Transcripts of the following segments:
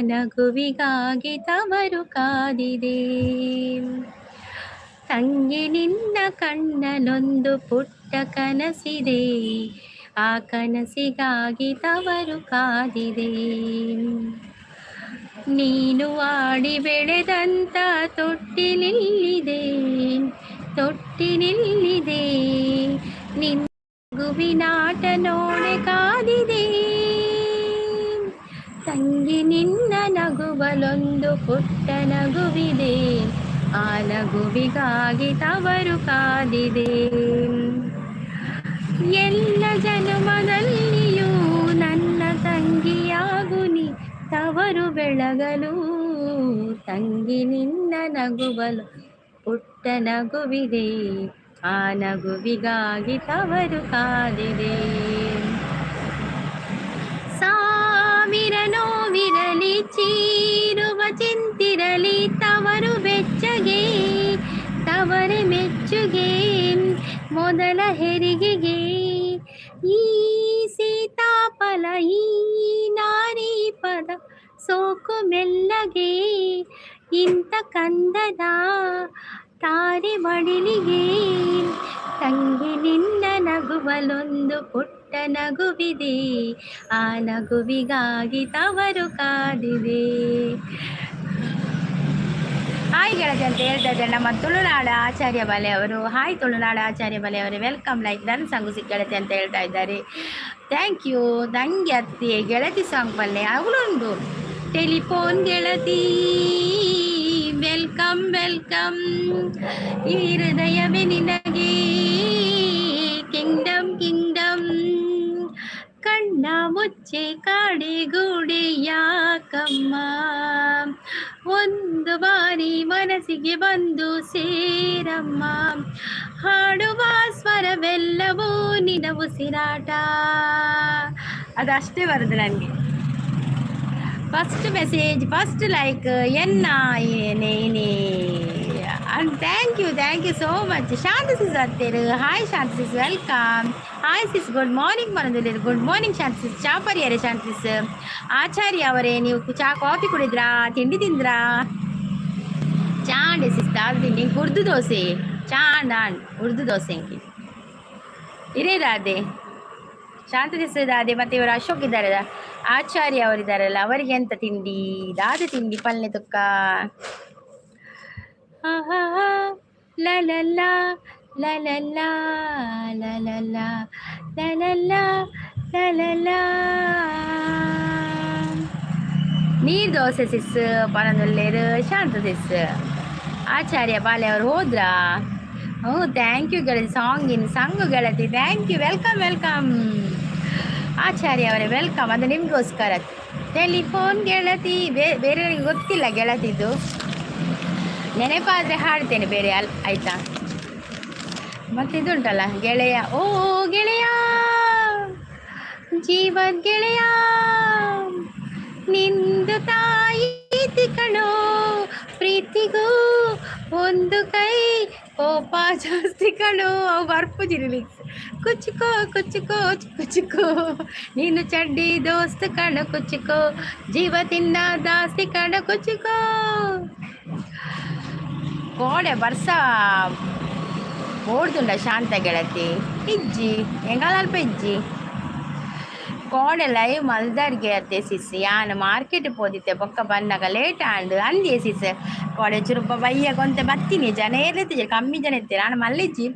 ನಗುವಿಗಾಗಿ ತವರು ಕಾದಿದೆ. ತಂಗಿ ನಿನ್ನ ಕಣ್ಣಲೊಂದು ಪುಟ್ಟ ಕನಸಿದೆ, ಆ ಕನಸಿಗಾಗಿ ತವರು ಕಾದಿದೆ. ನೀನು ಆಡಿ ಬೆಳೆದಂತ ತೊಟ್ಟಿಲಿಲ್ಲಿದೆ, ತೊಟ್ಟಿಲಿಲ್ಲಿದೆ, ನಿನ್ನ ನಗುವಿನಾಟ ನೋಡೆ ಕಾದಿದೆ. ತಂಗಿ ನಿನ್ನ ನಗುವಲೊಂದು ಪುಟ್ಟ ನಗುವಿದೆ, ಆ ನಗುವಿಗಾಗಿ ತವರು ಕಾದಿದೆ. ಎಲ್ಲ ಜನ್ಮದಲ್ಲಿಯೂ ನನ್ನ ತಂಗಿಯಾಗು ನೀ ತವರು ಬೆಳಗಲು. ತಂಗಿ ನಿನ್ನ ನಗುವಲು ಪುಟ್ಟ ನಗುವಿದೆ, ಆ ನಗುವಿಗಾಗಿ ತವರು ಕಾದಿದೆ. ಸಾವಿರ ನೋವಿರಲಿ, ಚೀರುವ ಚಿಂತಿರಲಿ, ತವರು ಬೆಚ್ಚಗೆ ತವರೆ ಮೆಚ್ಚುಗೆ, ಮೊದಲ ಹೆರಿಗೆಗೆ ಈ ಸೀತಾಫಲ, ಈ ನಾರಿ ಪದ ಸೋಕು ಮೆಲ್ಲಗೆ, ಇಂಥ ಕಂದದ ತಾರೆ ಮಡಿಲಿಗೆ. ತಂಗಿ ನಿನ್ನ ನಗುವಲೊಂದು ಪುಟ್ಟ ನಗುವಿದೆ, ಆ ನಗುವಿಗಾಗಿ ತವರು ಕಾದಿದೆ. ಹಾಯ್ ಗೆಳತಿ ಅಂತ ಹೇಳ್ತಾ ಇದ್ದಾರೆ ನಮ್ಮ ತುಳುನಾಡ ಆಚಾರ್ಯ ಬಲೆ ಅವರು. ಹಾಯ್ ತುಳುನಾಡ ಆಚಾರ್ಯ ಬಲೆ ಅವರು, ವೆಲ್ಕಮ್. ಲೈಕ್ ನನ್ನ ಸಾಂಗು ಗೆಳತಿ ಅಂತ ಹೇಳ್ತಾ ಇದ್ದಾರೆ. Thank you. ನಂಗೆ ಅತ್ತಿ ಗೆಳತಿ ಸಾಂಗ್ ಬಲ್ಲೆ ಅವಳುಂಟು. ಟೆಲಿಫೋನ್ ಗೆಳತಿ ವೆಲ್ಕಮ್ ವೆಲ್ಕಮ್, ಈ ಹೃದಯವೇ ನಿನಗೆ ಕಿಂಗ್ಡಮ್ ಕಿಂಗ್ಡಮ್, ಕಣ್ಣ ಮುಚ್ಚೆ ಕಾಡೆ ಗೂಡೆ ಯಾಕಮ್ಮ, ಒಂದು ಬಾರಿ ಮನಸ್ಸಿಗೆ ಬಂದು ಸೇರಮ್ಮ, ಹಾಡುವ ಸ್ವರವೆಲ್ಲವೂ ನಿನ ಉಸಿರಾಟ. ಅದಷ್ಟೇ ಬರುದು ನನಗೆ. ಫಸ್ಟ್ ಮೆಸೇಜ್, ಫಸ್ಟ್ ಲೈಕ್ ಏನೇ. and thank you so much. Shanti sis ಅತ್ತೇರು. Hi Shanti sis, welcome. Hi sis, good morning ಮನದಲ್ಲಿ. Good morning Shanti sis. ಚಾಪರಿಯರೇ ಶಾಂತಿ ಸಿಸ್. ಆಚಾರ್ಯ ಅವರೇ, ನೀವು ಚಾ ಕಾಫಿ ಕುಡಿದ್ರಾ, ತಿಂಡಿ ತಿಂದ್ರಾ? ಚಾಂಡೆ ಸಿಸ್ ತಿಂಡಿ. ಉರ್ದು ದೋಸೆ ಚಾಂಡಾಂಡ್, ಉರ್ದು ದೋಸೆ ಅಂಕಿ ಇರೇ ರಾಧೆ. ಶಾಂತಿ ಸಿಸ್ ದಾದೆ. ಮತ್ತು ಇವರು ಅಶೋಕ್ ಇದ್ದಾರೆ, ಆಚಾರ್ಯ ಅವರಿದ್ದಾರಲ್ಲ, ಅವರಿಗೆ ಎಂತ ತಿಂಡಿ? ದಾದೆ ತಿಂಡಿ, ಪಲ್ಲೆ ತುಕ್ಕ. ಲಲಲ್ಲ ಲಲಲ್ಲ ಲಲಲ್ಲ ಲಲಲ್ಲ ಲಲಲ್ಲ. ನೀರು ದೋಸೆ ಸಿಸ್ ಪನದೊಲ್ಲೇರು ಶಾಂತ ಸಿಸ್. ಆಚಾರ್ಯ ಬಾಲೆ ಅವರು ಹೋದ್ರಾ? ಹ್ಞೂ, ಥ್ಯಾಂಕ್ ಯು ಗೆಳತಿ. ಸಾಂಗು ಗೆಳತಿ, ಥ್ಯಾಂಕ್ ಯು. ವೆಲ್ಕಮ್ ವೆಲ್ಕಮ್ ಆಚಾರ್ಯ ಅವರೇ, ವೆಲ್ಕಮ್. ಅದು ನಿಮಗೋಸ್ಕರ. ಟೆಲಿಫೋನ್ ಗೆಳತಿ, ಬೇರೆಯವರಿಗೆ ಗೊತ್ತಿಲ್ಲ ಗೆಳತಿದ್ದು. ನೆನಪಾದರೆ ಹಾಡ್ತೇನೆ ಬೇರೆ ಆಯ್ತಾ? ಮತ್ತಿದುಂಟಲ್ಲ ಗೆಳೆಯ, ಓ ಗೆಳೆಯ, ಜೀವದ ಗೆಳೆಯ, ನಿಂದು ತಾಯಿ ಕಣೋ, ಪ್ರೀತಿಗೂ ಒಂದು ಕೈ, ಕೋಪ ಜಾಸ್ತಿ ಕಣೋ. ಅವು ಬರ್ಪುಜಿರಿ ಲಿಕ್ಸ್. ಕುಚ್ಚುಕೋ ಕುಚ್ಚುಕೋ ಕುಚ್ಚುಕೋ, ನೀನು ಚಡ್ಡಿ ದೋಸ್ತ್ ಕಣೋ ಕುಚ್ಚುಕೋ, ಜೀವ ತಿನ್ನ ದಾಸ್ತಿ ಕಣೋ ಕುಚ್ಚುಕೋ. ಕೋಡೆ ಬರ್ಸ ಓಡ್ದುಂಡ ಶಾಂತ ಗೆಳತಿ ಇಜ್ಜಿ ಎಂಗಾಲಲ್ಪ ಇಜ್ಜಿ ಕೋಡೆ ಲೈವ್ ಮಲ್ದಾರ್ಗೆ ಅತ್ತೆ ಸಿಸ್. ಯಾನು ಮಾರ್ಕೆಟ್ ಪೋದಿತ್ತೆ ಬೊಕ್ಕ ಬನ್ನಾಗ ಲೇಟ್ ಆಂಡ್ ಅಂದೇ ಸಿಸ್. ಕೋಡೆ ಚುರುಪ ಬಯ್ಯ ಕೊಂತೆ ಬತ್ತೀನಿ, ಜನ ಇರ್ಲಿತ್ತಿಜೆ, ಕಮ್ಮಿ ಜನ ಇರ್ತೀರಿ. ನಾನು ಮಲ್ಲಿಜ್ಜಿ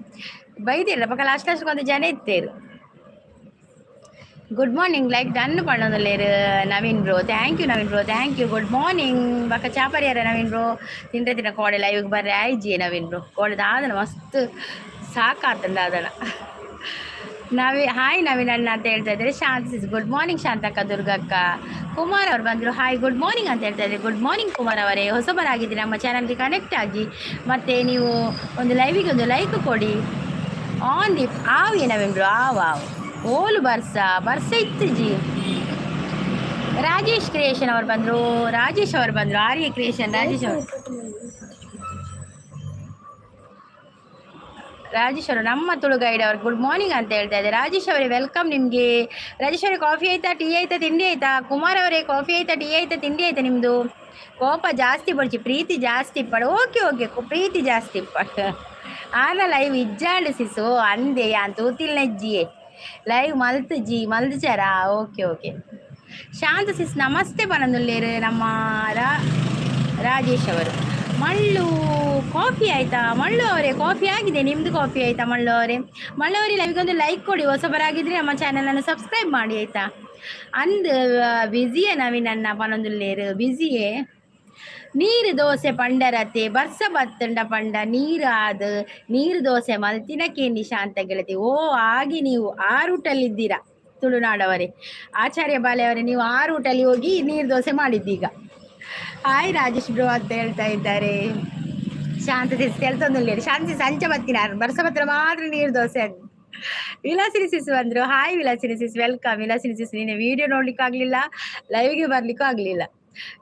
ಬೈದಿಲ್ಲ ಬೊಕ್ಕ ಲಾಸ್ಟ್ ಕೊಂತ ಜನ ಇತ್ತೇರು. ಗುಡ್ ಮಾರ್ನಿಂಗ್ ಲೈಕ್ ಡನ್ ಪಣ್ಣೊಂದುಲ್ಲೇರು Naveen bro. Thank you Naveen bro, thank you. Good morning ಬಕ್ಕ ಚಾಪರಿಯಾರ ನವೀನ್ ಬ್ರೋ. ತಿಂದ್ರೆ ಕೋಡೆ ಲೈವ್ಗೆ ಬರ್ರಿ ಆಯ್ಜಿ ನವೀನ್ ಬ್ರೋ. ಕೋಡೆ ದಾದನ ಮಸ್ತ್ ಸಾಕಾತಂದ ಅದನ. ಹಾಯ್ ನವೀನ್ ಅಣ್ಣ ಅಂತ ಹೇಳ್ತಾ ಇದ್ದಾರೆ. ಶಾಂತಿ ಸಿಸ್, ಗುಡ್ ಮಾರ್ನಿಂಗ್ ಶಾಂತಕ್ಕ, ದುರ್ಗಕ್ಕ. ಕುಮಾರ್ ಅವ್ರು ಬಂದರು, ಹಾಯ್ ಗುಡ್ ಮಾರ್ನಿಂಗ್ ಅಂತ ಹೇಳ್ತಾ ಇದ್ದಾರೆ. ಗುಡ್ ಮಾರ್ನಿಂಗ್ ಕುಮಾರ್ ಅವರೇ, ಹೊಸಬರಾಗಿದ್ದೀರಿ ನಮ್ಮ ಚಾನಲ್ಗೆ ಕನೆಕ್ಟ್ ಆಗಿ, ಮತ್ತು ನೀವು ಒಂದು ಲೈವಿಗೆ ಒಂದು ಲೈಕ್ ಕೊಡಿ. ಆನ್ ದಿ ಆವಿ ನವೀನ್ ಬ್ರೋ, ಆವ್ ಓಲು ಬರ್ಸ ಇತ್ತು ಜಿ. ರಾಜೇಶ್ ಕ್ರಿಯೇಷನ್ ಅವ್ರು ಬಂದರು, ರಾಜೇಶ್ ಅವರು ಬಂದರು. ಆರ್ಯ ಕ್ರಿಯೇಷನ್ ರಾಜೇಶ್ ಅವರು. ರಾಜೇಶ್ ಅವರು ನಮ್ಮ ತುಳು ಗೈಡ್ ಅವ್ರಿಗೆ ಗುಡ್ ಮಾರ್ನಿಂಗ್ ಅಂತ ಹೇಳ್ತಾ ಇದ್ದಾರೆ. ರಾಜೇಶ್ ಅವರೇ ವೆಲ್ಕಮ್ ನಿಮಗೆ. ರಾಜೇಶ್ ಅವರೇ ಕಾಫಿ ಆಯ್ತಾ, ಟೀ ಆಯ್ತಾ, ತಿಂಡಿ ಆಯ್ತಾ? ಕುಮಾರ್ ಅವರೇ ಕಾಫಿ ಆಯ್ತಾ, ಟೀ ಆಯ್ತಾ, ತಿಂಡಿ ಆಯ್ತಾ ನಿಮ್ಮದು? ಕೋಪ ಜಾಸ್ತಿ ಪಡಿಸಿ ಪ್ರೀತಿ ಜಾಸ್ತಿ ಪಡು. ಓಕೆ ಓಕೆ ಪ್ರೀತಿ ಜಾಸ್ತಿ ಪಟ್ಟು ಆನ ಲೈವ್ ಇಜ್ಜಾಂಡು ಸಿಸು ಅಂದೆ ಅಂತ ತೂತಿಲ್ನಜ್ಜಿಯೇ ಲೈವ್ ಮಲ್ತುಜಿ ಮಲ್ದುಚಾರಾ. ಓಕೆ ಓಕೆ ಶಾಂತ ಸಿಸ್ ನಮಸ್ತೆ ಬನಂದುಲ್ಲೇರು ನಮ್ಮ ರಾಜೇಶ್ ಅವರು. ಮಳ್ಳು ಕಾಫಿ ಆಯಿತಾ? ಮಳ್ಳು ಅವರೇ ಕಾಫಿ ಆಗಿದೆ, ನಿಮ್ಮದು ಕಾಫಿ ಆಯಿತಾ ಮಳ್ಳು ಅವರೇ? ಮಳ್ಳು ಅವರೇ ಲೈವ್ಗೊಂದು ಲೈಕ್ ಕೊಡಿ, ಹೊಸಬರಾಗಿದ್ದರೆ ನಮ್ಮ ಚಾನಲನ್ನು ಸಬ್ಸ್ಕ್ರೈಬ್ ಮಾಡಿ ಆಯಿತಾ? ಅಂದು ಬಿಸಿಯೇ ನವೀನನ್ನ ಪನೊಂದುಲ್ಲೇರು ಬಿಸಿಯೇ. ನೀರು ದೋಸೆ ಪಂಡರತೆ ಬರ್ಸ ಬತ್ತಂಡ ಪಂಡ ನೀರು ಆದ ನೀರು ದೋಸೆ ಮಲ್ತಿನಕ್ಕೆ ನಿಶಾಂತ ಗೆಳತಿ. ಓ ಆಗಿ ನೀವು ಆ ರೂಟಲ್ಲಿದ್ದೀರಾ ತುಳುನಾಡವರೇ, ಆಚಾರ್ಯ ಬಾಲೆಯವರೇ, ನೀವು ಆ ರೂಟಲ್ಲಿ ಹೋಗಿ ನೀರು ದೋಸೆ ಮಾಡಿದ್ದೀಗ. ಹಾಯ್ ರಾಜೇಶ್ ಬ್ರೋ ಅಂತ ಹೇಳ್ತಾ ಇದ್ದಾರೆ. ಶಾಂತಿ ಕೆಲ್ಸೊಂದಿಲ್ಲ ಶಾಂತಿ ಸಂಚೆ ಬತ್ತಿನ ಬರ್ಸ ಬತ್ತಿನ ಮಾತ್ರ ನೀರು ದೋಸೆ ಅಂತ. ವಿಲಾಸಿನಿ ಸಿಸ್ ಬಂದ್ರು. ಹಾಯ್ ವಿಲಾಸಿನಿ ಸಿಸ್ ವೆಲ್ಕಮ್. ವಿಲಾಸಿನಿ ಸಿಸ್ ನಿನ್ನೆ ವಿಡಿಯೋ ನೋಡ್ಲಿಕ್ಕೆ ಆಗ್ಲಿಲ್ಲ, ಲೈವ್ಗೆ ಬರ್ಲಿಕ್ಕೂ ಆಗ್ಲಿಲ್ಲ.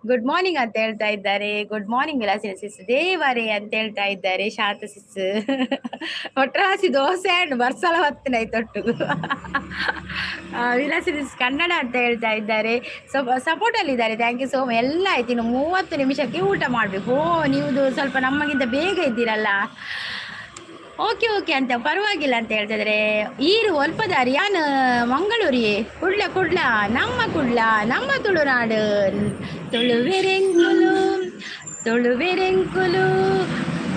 ಗುಡ್ ಮಾರ್ನಿಂಗ್ ಅಂತ ಹೇಳ್ತಾ ಇದ್ದಾರೆ. Good morning Vilasini sis. ದೇವರೇ ಅಂತ ಹೇಳ್ತಾ ಇದ್ದಾರೆ ಶಾಂತ ಸಿಸ್. ಒಟ್ರಾಸಿ ದೋಸೆ ಅಂಡ್ ಬರ್ಸಲ ಹೊತ್ತಿನ ತೊಟ್ಟು. ವಿಲಾಸಿನಿ ಸಿಸ್ ಕನ್ನಡ ಅಂತ ಹೇಳ್ತಾ ಇದ್ದಾರೆ. ಸಪೋರ್ಟಲ್ಲಿ ಇದ್ದಾರೆ. Thank you so much. ಎಲ್ಲ ಆಯ್ತು, ಇನ್ನು 30 ನಿಮಿಷಕ್ಕೆ ಊಟ ಮಾಡಬೇಕು. ಓ ನೀವು ಸ್ವಲ್ಪ ನಮಗಿಂತ ಬೇಗ ಇದ್ದೀರಲ್ಲ. ಓಕೆ ಓಕೆ ಅಂತ ಪರವಾಗಿಲ್ಲ ಅಂತ ಹೇಳ್ತಿದ್ರೆ. ಈರು ಒಲ್ಪದಾರಿ ಯಾನು ಮಂಗಳೂರಿಯೇ ಕುಡ್ಲ ನಮ್ಮ ತುಳುನಾಡು ತುಳುವೆರೆಂಕುಲು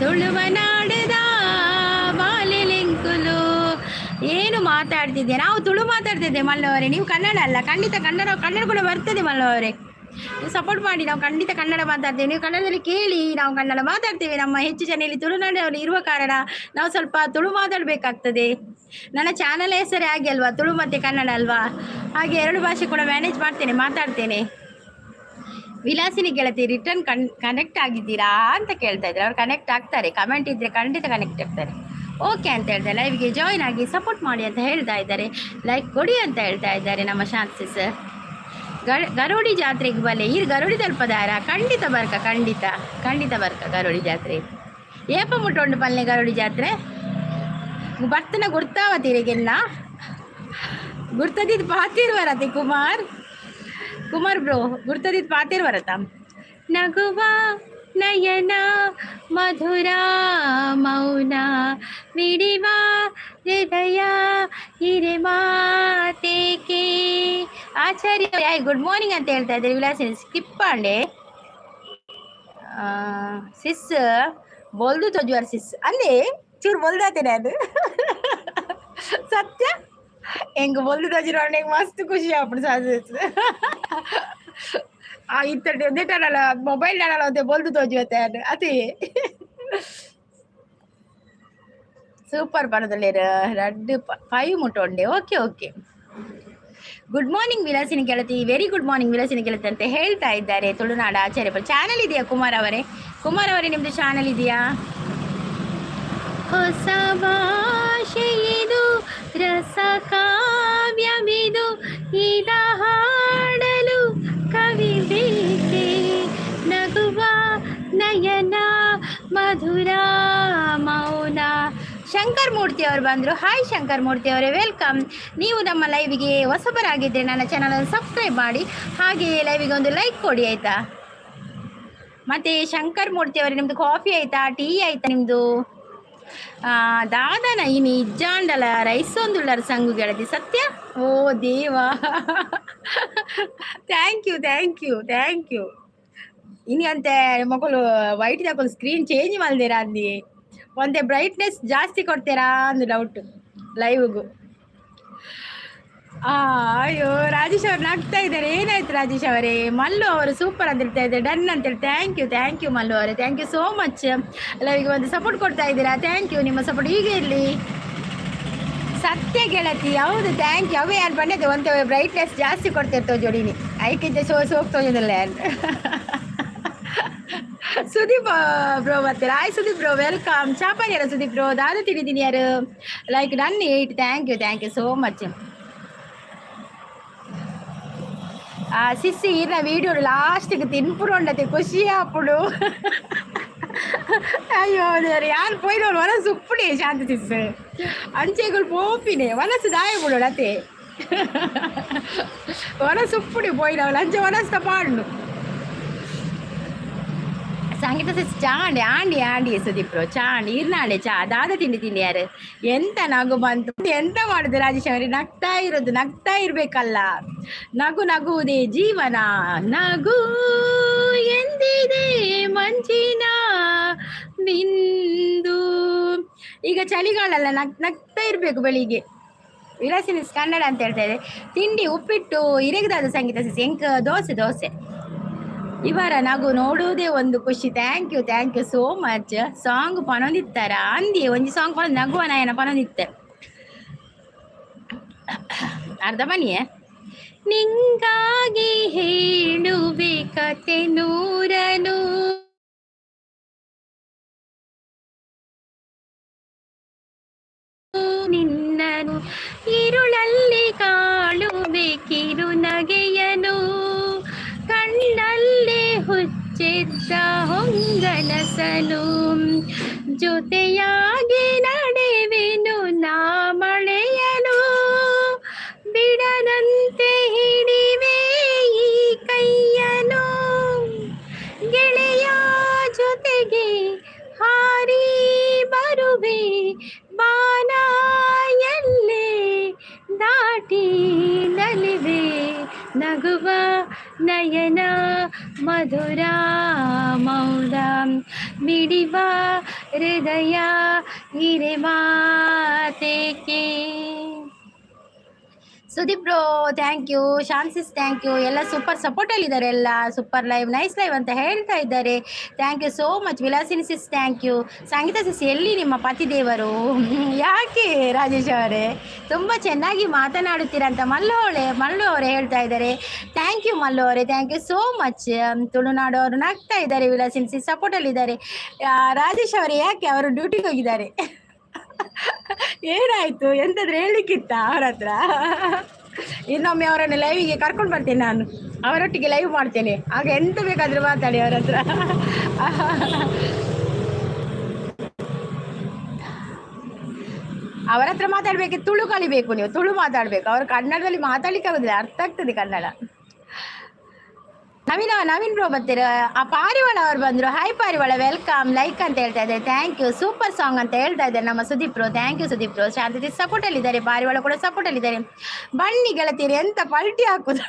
ತುಳುವ ನಾಡದ ಬಾಲೆಲೆಂಕುಲು. ಏನು ಮಾತಾಡ್ತಿದ್ದೆ? ನಾವು ತುಳು ಮಾತಾಡ್ತಿದ್ದೆ ಮಲ್ಲವರೇ, ನೀವು ಕನ್ನಡ ಅಲ್ಲ. ಖಂಡಿತ ಕನ್ನಡ ಕೂಡ ಬರ್ತದೆ ಮಲ್ಲವರೇ, ನೀವು ಸಪೋರ್ಟ್ ಮಾಡಿ. ನಾವು ಖಂಡಿತ ಕನ್ನಡ ಮಾತಾಡ್ತೇವೆ, ನೀವು ಕನ್ನಡದಲ್ಲಿ ಕೇಳಿ. ನಾವು ಕನ್ನಡ ಮಾತಾಡ್ತೇವೆ. ನಮ್ಮ ಹೆಚ್ಚು ಜನ ಇಲ್ಲಿ ತುಳುನಾಡವರು ಇರುವ ಕಾರಣ ನಾವು ಸ್ವಲ್ಪ ತುಳು ಮಾತಾಡಬೇಕಾಗ್ತದೆ. ನನ್ನ ಚಾನಲ್ ಹೆಸರೇ ಹಾಗೆ ಅಲ್ವಾ, ತುಳು ಮತ್ತು ಕನ್ನಡ ಅಲ್ವಾ, ಹಾಗೆ 2 ಭಾಷೆ ಕೂಡ ಮ್ಯಾನೇಜ್ ಮಾತಾಡ್ತೇನೆ. ವಿಲಾಸಿನಿ ಗೆಳತಿ ರಿಟರ್ನ್ ಕನೆಕ್ಟ್ ಆಗಿದ್ದೀರಾ ಅಂತ ಕೇಳ್ತಾ ಇದ್ದಾರೆ. ಅವ್ರು ಕನೆಕ್ಟ್ ಆಗ್ತಾರೆ, ಕಮೆಂಟ್ ಇದ್ದರೆ ಖಂಡಿತ ಕನೆಕ್ಟ್ ಆಗ್ತಾರೆ. ಓಕೆ ಅಂತ ಹೇಳ್ತಾರೆ. ಲೈವ್ಗೆ ಜಾಯ್ನ್ ಆಗಿ ಸಪೋರ್ಟ್ ಮಾಡಿ ಅಂತ ಹೇಳ್ತಾ ಇದ್ದಾರೆ. ಲೈಕ್ ಕೊಡಿ ಅಂತ ಹೇಳ್ತಾ ಇದ್ದಾರೆ ನಮ್ಮ ಶಾಂತಿ ಸರ್. ಗರೋಡಿ ಜಾತ್ರೆಗೆ ಬಲೆ ಈ ಗರೋಡಿ ತಲುಪದಾರ ಖಂಡಿತ ಬರ್ಕ ಗರೋಡಿ ಜಾತ್ರೆ ಏಪ ಮುಟ್ಟೊಂಡು ಪಲ್ಲೆ ಗರೋಡಿ ಜಾತ್ರೆ ಭರ್ತನ ಗುರ್ತಾವತಿರಿಗೆಲ್ಲ ಗುರ್ತದಿದ್ದು ಪಾತಿರ್ವರತಿ ಕುಮಾರ್ ಬ್ರೋ ಗುರ್ತದಿದ್ದು ಪಾತಿರ್ವರತ. ನಗುವ ನಯನ ಮಧುರ ಮೌನ ವಿಡಿವ ಹೃದಯ ಹಿರೆ ಮಾತೇಕೆ. ಆಚಾರ್ಯ ಗುಡ್ ಮಾರ್ನಿಂಗ್ ಅಂತ ಹೇಳ್ತಾ ಇದ್ದಾರೆ. ವಿಲಾಸಿನಿ ಸ್ಕಿಪ್ ಪಾಂಡೆ ಸಿಸ್ ಬೋಲ್ದು ತೋಜುವರ್ ಸಿಸ್ ಅಂದೆ ಚೂರು ಬೋಲ್ದಾತೇನೆ ಅದು ಸತ್ಯ ಹೆಂಗೆ ಬೋಲ್ದು ತೋಜಿರೋ ಹೆಂಗೆ ಮಸ್ತ್ ಖುಷಿ ಅప్పుడు ಸಾಧಿಸ ಇತ್ತಡೆ ಒಂದೇ ಟಾನಲ್ಲ ಮೊಬೈಲ್ ಟಾನಲ್ಲ ಒಂದೇ ಬೋಲ್ದು ತೋಜುವತ್ತೆ ಅದೇ super ಬರೋದಲ್ಲಿ 2-5 ಮುಟ್ಟೊಂಡೆ. Okay good morning Vilasini ಗೆಳತಿ, ವೆರಿ ಗುಡ್ ಮಾರ್ನಿಂಗ್ ವಿಲಾಸಿನಿ ಗೆಳತಿ ಅಂತ ಹೇಳ್ತಾ ಇದ್ದಾರೆ ತುಳುನಾಡ ಆಚಾರ್ಯ. ಚಾನಲ್ ಇದೆಯಾ ಕುಮಾರ್ ಅವರೇ ನಿಮ್ಮದು ಚಾನಲ್ ಇದೆಯಾ? ಹೊಸ ಭಾಷೆ ಇದು ರಸ ಕಾವ್ಯವಿದು ಇದ ಹಾಡಲು ಕವಿ ಬೇಕೆ ನಗುವ ನಯನ ಮಧುರ ಮೌನ. ಶಂಕರ್ ಮೂರ್ತಿ ಅವರು ಬಂದರು. ಹಾಯ್ ಶಂಕರ್ ಮೂರ್ತಿ ಅವರೇ ವೆಲ್ಕಮ್. ನೀವು ನಮ್ಮ ಲೈವಿಗೆ ಹೊಸಬರಾಗಿದ್ದರೆ ನನ್ನ ಚಾನಲನ್ನು ಸಬ್ಸ್ಕ್ರೈಬ್ ಮಾಡಿ, ಹಾಗೆ ಲೈವಿಗೆ ಒಂದು ಲೈಕ್ ಕೊಡಿ ಆಯಿತಾ. ಮತ್ತು ಶಂಕರ್ ಮೂರ್ತಿ ಅವರೇ ನಿಮ್ಮದು ಕಾಫಿ ಆಯಿತಾ, ಟೀ ಆಯಿತಾ ನಿಮ್ಮದು? ದಾದನ ಇನ್ನು ಇಜ್ಜಾಂಡಲ ರೈಸ್ ಒಂದುಳ್ಳರ ಸಂಗು ಗೆಳತಿ ಸತ್ಯ. ಓ ದೇವಾ ಥ್ಯಾಂಕ್ ಯು. ಇನ್ನಂತೆ ಮಕ್ಕಳು ವೈಟ್ ತಗೊಂಡು ಸ್ಕ್ರೀನ್ ಚೇಂಜ್ ಮಾಡಿದ್ದೀರಾ ಅಂದಿ ಒಂದೇ ಬ್ರೈಟ್ನೆಸ್ ಜಾಸ್ತಿ ಕೊಡ್ತೀರಾ ಅಂದು ಡೌಟ್ ಲೈವ್ಗೂ. ಅಯ್ಯೋ ರಾಜೇಶ್ ಅವ್ರು ನಗ್ತಾ ಇದ್ದಾರೆ. ಏನಾಯ್ತು ರಾಜೇಶ್ ಅವರೇ? ಮಲ್ಲು ಅವರು ಸೂಪರ್ ಅಂತ ಹೇಳ್ತಾ ಇದ್ದಾರೆ, ಡನ್ ಅಂತೇಳಿ. ಥ್ಯಾಂಕ್ ಯು ಮಲ್ಲು ಅವರೇ, ಥ್ಯಾಂಕ್ ಯು ಸೋ ಮಚ್. ಲೈವ್ಗೆ ಒಂದು ಸಪೋರ್ಟ್ ಕೊಡ್ತಾ ಇದ್ದೀರಾ, ಥ್ಯಾಂಕ್ ಯು. ನಿಮ್ಮ ಸಪೋರ್ಟ್ ಹೀಗೆ ಇರಲಿ. ಸತ್ಯ ಗೆಳತಿ ಹೌದು ಥ್ಯಾಂಕ್ ಯು. ಅವೇ ಯಾರು ಬಂದಿದ್ದು ಒಂದು ಬ್ರೈಟ್ನೆಸ್ ಜಾಸ್ತಿ ಕೊಡ್ತಿರ್ತವೆ ಜೋಡಿನಿ ಐಕಿದ್ದೆ ಹೋಗ್ತೋದಿಲ್ಲ ಯಾರು. ಸುದೀಪ್ ಬ್ರೋ ಬರ್ತೀರ? Hi Sudeep bro welcome. ಚಾಪಾನಿಯರ ಸುದೀಪ್ ಬ್ರೋ ದಾದ ತಿನ್ನಿದ್ದೀನಿ ಯಾರು like done 8. Thank you so much. సిస్సి నా వీడియో లాస్ట్కి తినుపురు ఉండదు ఖుషి అప్పుడు ಅಯ್ಯೋ ದೇವ್ರೆ ಯಾರು ಪೋಯ್ದವಳು ಮನಸ್ಸು ಉಪ್ಪುಡೆ ಶಾಂತಿ ಸಿಸ್ ಅಂಚೆಗಳು ಪೋಪಿನೇ ಮನಸ್ಸು ದಾಯ ಬಿಡೋಳು ಅತ್ತೆ ಮನಸ್ಸು ಉಪ್ಪುಡೆ ಪೋಯ್ದವಳು ಅಂಚೆ ಮನಸ್ಸು ಪಾಡು ಸಂಗೀತ ಸಿಸ್ ಚಾಂಡಿ ಆಂಡಿ ಆಂಡಿ ಸುದೀಪ್ರು ಚಾಂಡಿ ಇರ್ನಾಡೆ ಚಾ ದಾದ ತಿಂಡಿ ತಿಂಡಿ ಯಾರು ಎಂತ ನಗು ಬಂತು ಎಂತ ಮಾಡುದು ರಾಜೇಶ್ ಅವರೇ ನಗ್ತಾ ಇರೋದು ನಗ್ತಾ ಇರ್ಬೇಕಲ್ಲ ನಗು ನಗುವುದೇ ಜೀವನ ನಗು ಎಂದಿದೆ ಮಂಚಿನ ಬಿಂದು ಈಗ ಚಳಿಗಾಲಲ್ಲ ನಗ್ತಾ ಇರ್ಬೇಕು ಬೆಳಿಗ್ಗೆ ವಿಲಾಸಿನ ಕನ್ನಡ ಅಂತ ಹೇಳ್ತಾ ಇದೆ ತಿಂಡಿ ಉಪ್ಪಿಟ್ಟು ಇರಗದಾದ ಸಂಗೀತ ಸಿಸ್ ಎಂಕ್ ದೋಸೆ ದೋಸೆ ಇವರ ನಗು ನೋಡುವುದೇ ಒಂದು ಖುಷಿ thank you so much song ಪನೊಂದಿತ್ತಾರ ಅಂದಿ ಒಂಜಿ ಸಾಂಗ್ ಪನೊಂದು ನಗುವ ನಯನ ಪನೊಂದಿತ್ತೆ ಅರ್ಧ ಬನ್ನಿಯೇ ನಿಂಗಾಗಿ ಹೇಳುವೆ ಕತೆ ನೂರನು ನಿನ್ನನು ഇരുಳಲ್ಲಿ ಕಾಳುವೆ ಕಿರು ನಗೆಯನು ಕಣ್ಣಲ್ಲಿ ಹುಚ್ಚಿದ್ದ ಹೊಂಗನಸನು ಜೊತೆಯಾಗಿ ನಡೆವೆನು ನಾ ಮಳೆಯನು ಬಿಡದಂತೆ ಹಿಡಿವೆ ಈ ಕೈಯನು ಗೆಳೆಯ ಜೊತೆಗೆ ಹಾರಿ ಬರುವೆ ಬಾನ ಎಲ್ಲೇ ದಾಟಿ ನಲಿವೆ ನಗುವ ನಯನ ಮಧುರ ಮೌನ ಮಿಡಿವ ಹೃದಯ ಹಿರೆ ಮಾತೇಕೆ Sudeep bro thank you Shan sis thank you ಎಲ್ಲ ಸೂಪರ್ ಸಪೋರ್ಟಲ್ಲಿದ್ದಾರೆ ಎಲ್ಲ ಸೂಪರ್ ಲೈವ್ ನೈಸ್ ಲೈವ್ ಅಂತ ಹೇಳ್ತಾ ಇದ್ದಾರೆ thank you so much Vilasini sis thank you Sangeetha sis ಎಲ್ಲಿ ನಿಮ್ಮ ಪತಿದೇವರು ಯಾಕೆ ರಾಜೇಶ್ ಅವರೇ ತುಂಬ ಚೆನ್ನಾಗಿ ಮಾತನಾಡುತ್ತೀರಂತ ಮಲ್ಲು ಅವರೇ ಹೇಳ್ತಾ ಇದ್ದಾರೆ ಥ್ಯಾಂಕ್ ಯು ಮಲ್ಲು ಅವರೇ thank you so much Tulunadu ಅವರು ನಗ್ತಾ ಇದ್ದಾರೆ ವಿಲಾಸಿನಿ ಸಿಸ್ ಸಪೋರ್ಟಲ್ಲಿದ್ದಾರೆ ರಾಜೇಶ್ ಅವರೇ ಯಾಕೆ ಅವರು ಡ್ಯೂಟಿಗೆ ಹೋಗಿದ್ದಾರೆ ಏನಾಯ್ತು ಎಂತಾದ್ರೂ ಹೇಳಲಿಕ್ಕಿತ್ತ ಅವ್ರ ಹತ್ರ ಇನ್ನೊಮ್ಮೆ ಅವರನ್ನು ಲೈವಿಗೆ ಕರ್ಕೊಂಡು ಬರ್ತೇನೆ ನಾನು ಅವರೊಟ್ಟಿಗೆ ಲೈವ್ ಮಾಡ್ತೇನೆ ಆಗ ಎಂತ ಬೇಕಾದ್ರೂ ಮಾತಾಡಿ ಅವ್ರ ಹತ್ರ ಅವರ ಹತ್ರ ಮಾತಾಡ್ಬೇಕಿತ್ತು ತುಳು ಕಲಿಬೇಕು ನೀವು ತುಳು ಮಾತಾಡ್ಬೇಕು ಅವ್ರು ಕನ್ನಡದಲ್ಲಿ ಮಾತಾಡ್ಲಿಕ್ಕೆ ಆಗೋದಿಲ್ಲ ಅರ್ಥ ಆಗ್ತದೆ ಕನ್ನಡ ನವೀನ್ ಬ್ರೋ ಬರ್ತೀರ ಆ ಪಾರಿವಾಳ ಅವ್ರು ಬಂದರು ಹಾಯ್ ಪಾರಿವಾಳ ವೆಲ್ಕಮ್ ಲೈಕ್ ಅಂತ ಹೇಳ್ತಾ ಇದ್ದಾರೆ ಥ್ಯಾಂಕ್ ಯು ಸೂಪರ್ ಸಾಂಗ್ ಅಂತ ಹೇಳ್ತಾ ಇದ್ದಾರೆ ನಮ್ಮ Sudeep bro thank you Sudeep bro Shanti ಸಪೋರ್ಟಲ್ಲಿದ್ದಾರೆ ಪಾರಿವಾಳ ಕೂಡ ಸಪೋರ್ಟಲ್ಲಿದ್ದಾರೆ ಬನ್ನಿ ಗೆಳತಿಯರು ಎಂತ ಪಲ್ಟಿ ಹಾಕುದು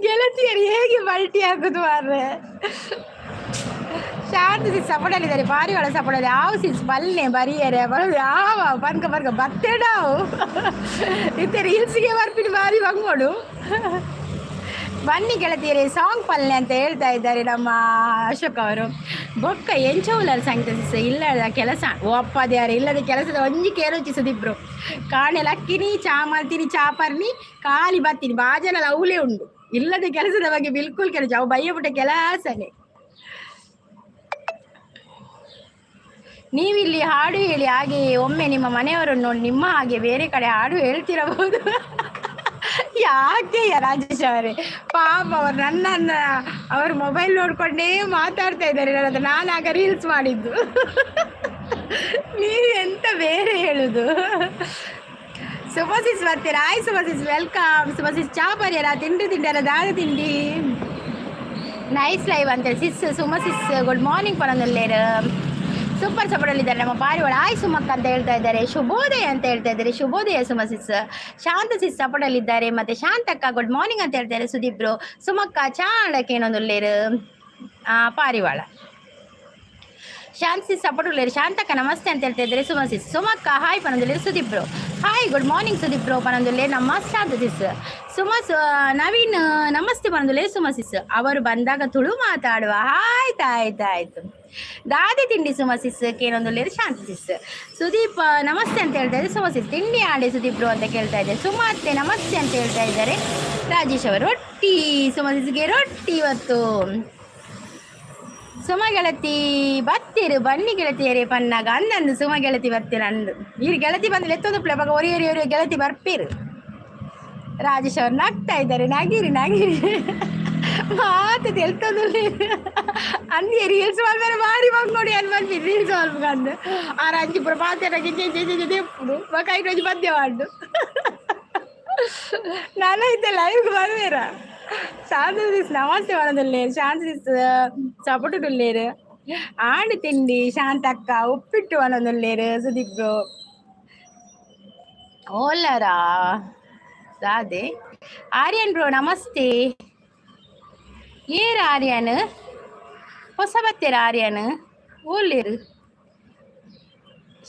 ಗೆಳತಿಯರು ಹೇಗೆ ಪಲ್ಟಿ ಹಾಕುದು ಮಾರ್ರೆ ಶಾಂತಿ ಸಪೋರ್ಟಲ್ಲಿದ್ದಾರೆ ಪಾರಿವಾಳ ಸಪೋರ್ಟಲ್ಲಿ ಯಾವ ಸಿಸ್ ಬಲ್ಲೆ ಬರಿಯರೆ ಬರೋದು ಯಾವ ಬರ್ಕ ಬತ್ತೆ ನಾವು ಇತ್ತೆ ರೀಲ್ಸ್ಗೆ ಬರ್ತೀನಿ ಬಾರಿ ಬಂಗೋಡು ಬನ್ನಿ ಗೆಳತಿಯರೇ ಸಾಂಗ್ ಪಲ್ಲೆ ಅಂತ ಹೇಳ್ತಾ ಇದ್ದಾರೆ ನಮ್ಮ ಅಶೋಕ್ ಅವರು ಬೊಕ್ಕ ಎಂಚೌಲರ್ ಸಂಗೀತ ಇಲ್ಲದ ಕೆಲಸ ಒಪ್ಪದೆ ಯಾರು ಇಲ್ಲದ ಕೆಲಸದ ಒಂಜಿ ಕೇರೋಚಿ ಸುದಿಬ್ರು ಕಾಣೆ ಲಕ್ಕಿನಿ ಚಾ ಮಾಡ್ತೀನಿ ಚಾ ಪರ್ನಿ ಖಾಲಿ ಬರ್ತೀನಿ ಬಾಜನ ಅವಲೇ ಉಂಡು ಇಲ್ಲದ ಕೆಲಸದ ಬಗ್ಗೆ ಬಿಲ್ಕುಲ್ ಕೆಲಸ ಅವು ಬಯ್ಯ ಬಿಟ್ಟ ಕೆಲಸನೇ ನೀವಿಲ್ಲಿ ಹಾಡು ಹೇಳಿ ಹಾಗೆ ಒಮ್ಮೆ ನಿಮ್ಮ ಮನೆಯವರನ್ನು ನೋಡಿ ನಿಮ್ಮ ಹಾಗೆ ಬೇರೆ ಕಡೆ ಹಾಡು ಹೇಳ್ತಿರಬಹುದು ಯಾಕೆ ರಾಜೇಶ್ ಅವರೇ ಪಾಪ ಅವರು ನನ್ನನ್ನು ಅವರು ಮೊಬೈಲ್ ನೋಡ್ಕೊಂಡೇ ಮಾತಾಡ್ತಾ ಇದ್ದಾರೆ ನನ್ನ ಹತ್ರ ನಾನು ಆಗ ರೀಲ್ಸ್ ಮಾಡಿದ್ದು ನೀವು ಎಂತ ಬೇರೆ ಹೇಳುದು ಸುಭಾಸಿಸ್ ಬರ್ತೀರಾ ಆಯ್ ಸುಭಾಸಿಸ್ ವೆಲ್ಕಮ್ ಸುಭಾಸಿಸ್ ಚಾ ಪರಿಯರ ತಿಂಡಿಯರ ದಾದ ತಿಂಡಿ ನೈಸ್ ಲೈವ್ ಅಂತ ಸಿಸ್ ಸುಮಸಿಸ್ ಗುಡ್ ಮಾರ್ನಿಂಗ್ ಪರನಲ್ಲೇರು ಸೂಪರ್ ಸಪೋರ್ಟಲ್ಲಿದ್ದಾರೆ ನಮ್ಮ ಪಾರಿವಾಳ ಆಯ್ ಸುಮಕ್ಕ ಅಂತ ಹೇಳ್ತಾ ಇದ್ದಾರೆ ಶುಭೋದಯ ಅಂತ ಹೇಳ್ತಾ ಇದ್ದಾರೆ ಶುಭೋದಯ ಸುಮಸಿಸ್ ಶಾಂತ ಸಿಸ್ ಸಪೋರ್ಟಲ್ಲಿದ್ದಾರೆ ಮತ್ತು ಶಾಂತಕ್ಕ ಗುಡ್ ಮಾರ್ನಿಂಗ್ ಅಂತ ಹೇಳ್ತಾರೆ ಸುದೀಪ್ ಬ್ರೋ ಸುಮಕ್ಕ ಚಾಳಕ್ಕೆ ಏನೊಂದುಲ್ಲೇರು ಪಾರಿವಾಳ ಶಾಂತಿ ಸಪೋರ್ಟುಲ್ಲೇರು ಶಾಂತಕ್ಕ ನಮಸ್ತೆ ಅಂತ ಹೇಳ್ತಾ ಇದ್ದಾರೆ ಸುಮಸಿಸ್ ಸುಮಕ್ಕ ಹಾಯ್ ಪನೊಂದುಲ್ಲೇರು Sudeep bro hi good morning Sudeep bro ಪನೊಂದುಲ್ಲೆ ನಮ್ಮ ಶಾಂತ ಸಿಸ್ ನವೀನ್ ನಮಸ್ತೆ ಪನೊಂದುಲ್ಲೇರು ಸುಮಸಿಸ್ ಅವರು ಬಂದಾಗ ತುಳು ಮಾತಾಡುವ ಆಯ್ತು ದಾದಿ ತಿಂಡಿ ಸುಮಸಿಸ್ ಕೇನೊಂದುಲ್ಲೇರು ಶಾಂತಿ ಸಿಸ್ ಸುದೀಪ್ ನಮಸ್ತೆ ಅಂತ ಹೇಳ್ತಾ ಇದ್ದಾರೆ ಸುಮಸಿಸ್ ತಿಂಡಿ ಆಡಿ ಸುದೀಪ್ ಬ್ರೋ ಅಂತ ಕೇಳ್ತಾ ಇದ್ದಾರೆ ಸುಮಾರ್ತೆ ನಮಸ್ತೆ ಅಂತ ಹೇಳ್ತಾ ಇದ್ದಾರೆ ರಾಜೇಶ್ ಅವರು ರೊಟ್ಟಿ ಸುಮಸಿಸ್ಗೆ ರೊಟ್ಟಿ ಇವತ್ತು ಸುಮ ಗೆಳತಿ ಬತ್ತೀರು ಬನ್ನಿ ಗೆಳತಿಯರೇ ಪನ್ನಾಗ ಅಂದಂದು ಸುಮ ಗೆಳತಿ ಬರ್ತೀರ ಅಂದು ಈ ಗೆಳತಿ ಬಂದು ಎತ್ತೋದು ಪ್ಲೇಬಾಗ ಒರಿಯರಿ ಗೆಳತಿ ಬರ್ಪೀರು ರಾಜೇಶ್ ಅವ್ರು ನಗ್ತಾ ಇದ್ದಾರೆ ನಗಿರಿ ಮಾತು తెలుస్తుంది అన్ని రీల్స్ వాళ్ళ మీద మారి మంగోడి అని మంచి రీల్స్ వాళ్ళు కాదు ఆ రంచి ఇప్పుడు పాతకి ఎప్పుడు ఒక 5 రోజు మధ్య వాడు నానైతే లైవ్ బరవేరా శాంతి తీసి నమస్తే వాళ్ళది లేరు శాంతి సపోర్టు లేరు ఆడి తిండి శాంతక్క ఉప్పిట్టు వాళ్ళది లేరు సుదీప్ బ్రో ఓలరా రాదే ఆర్యన్ బ్రో నమస్తే ಏರು ಆರ್ಯನ್ ಹೊಸ ಬತ್ತೀರ ಆರ್ಯನ್ ಓಲ್ಲೇರು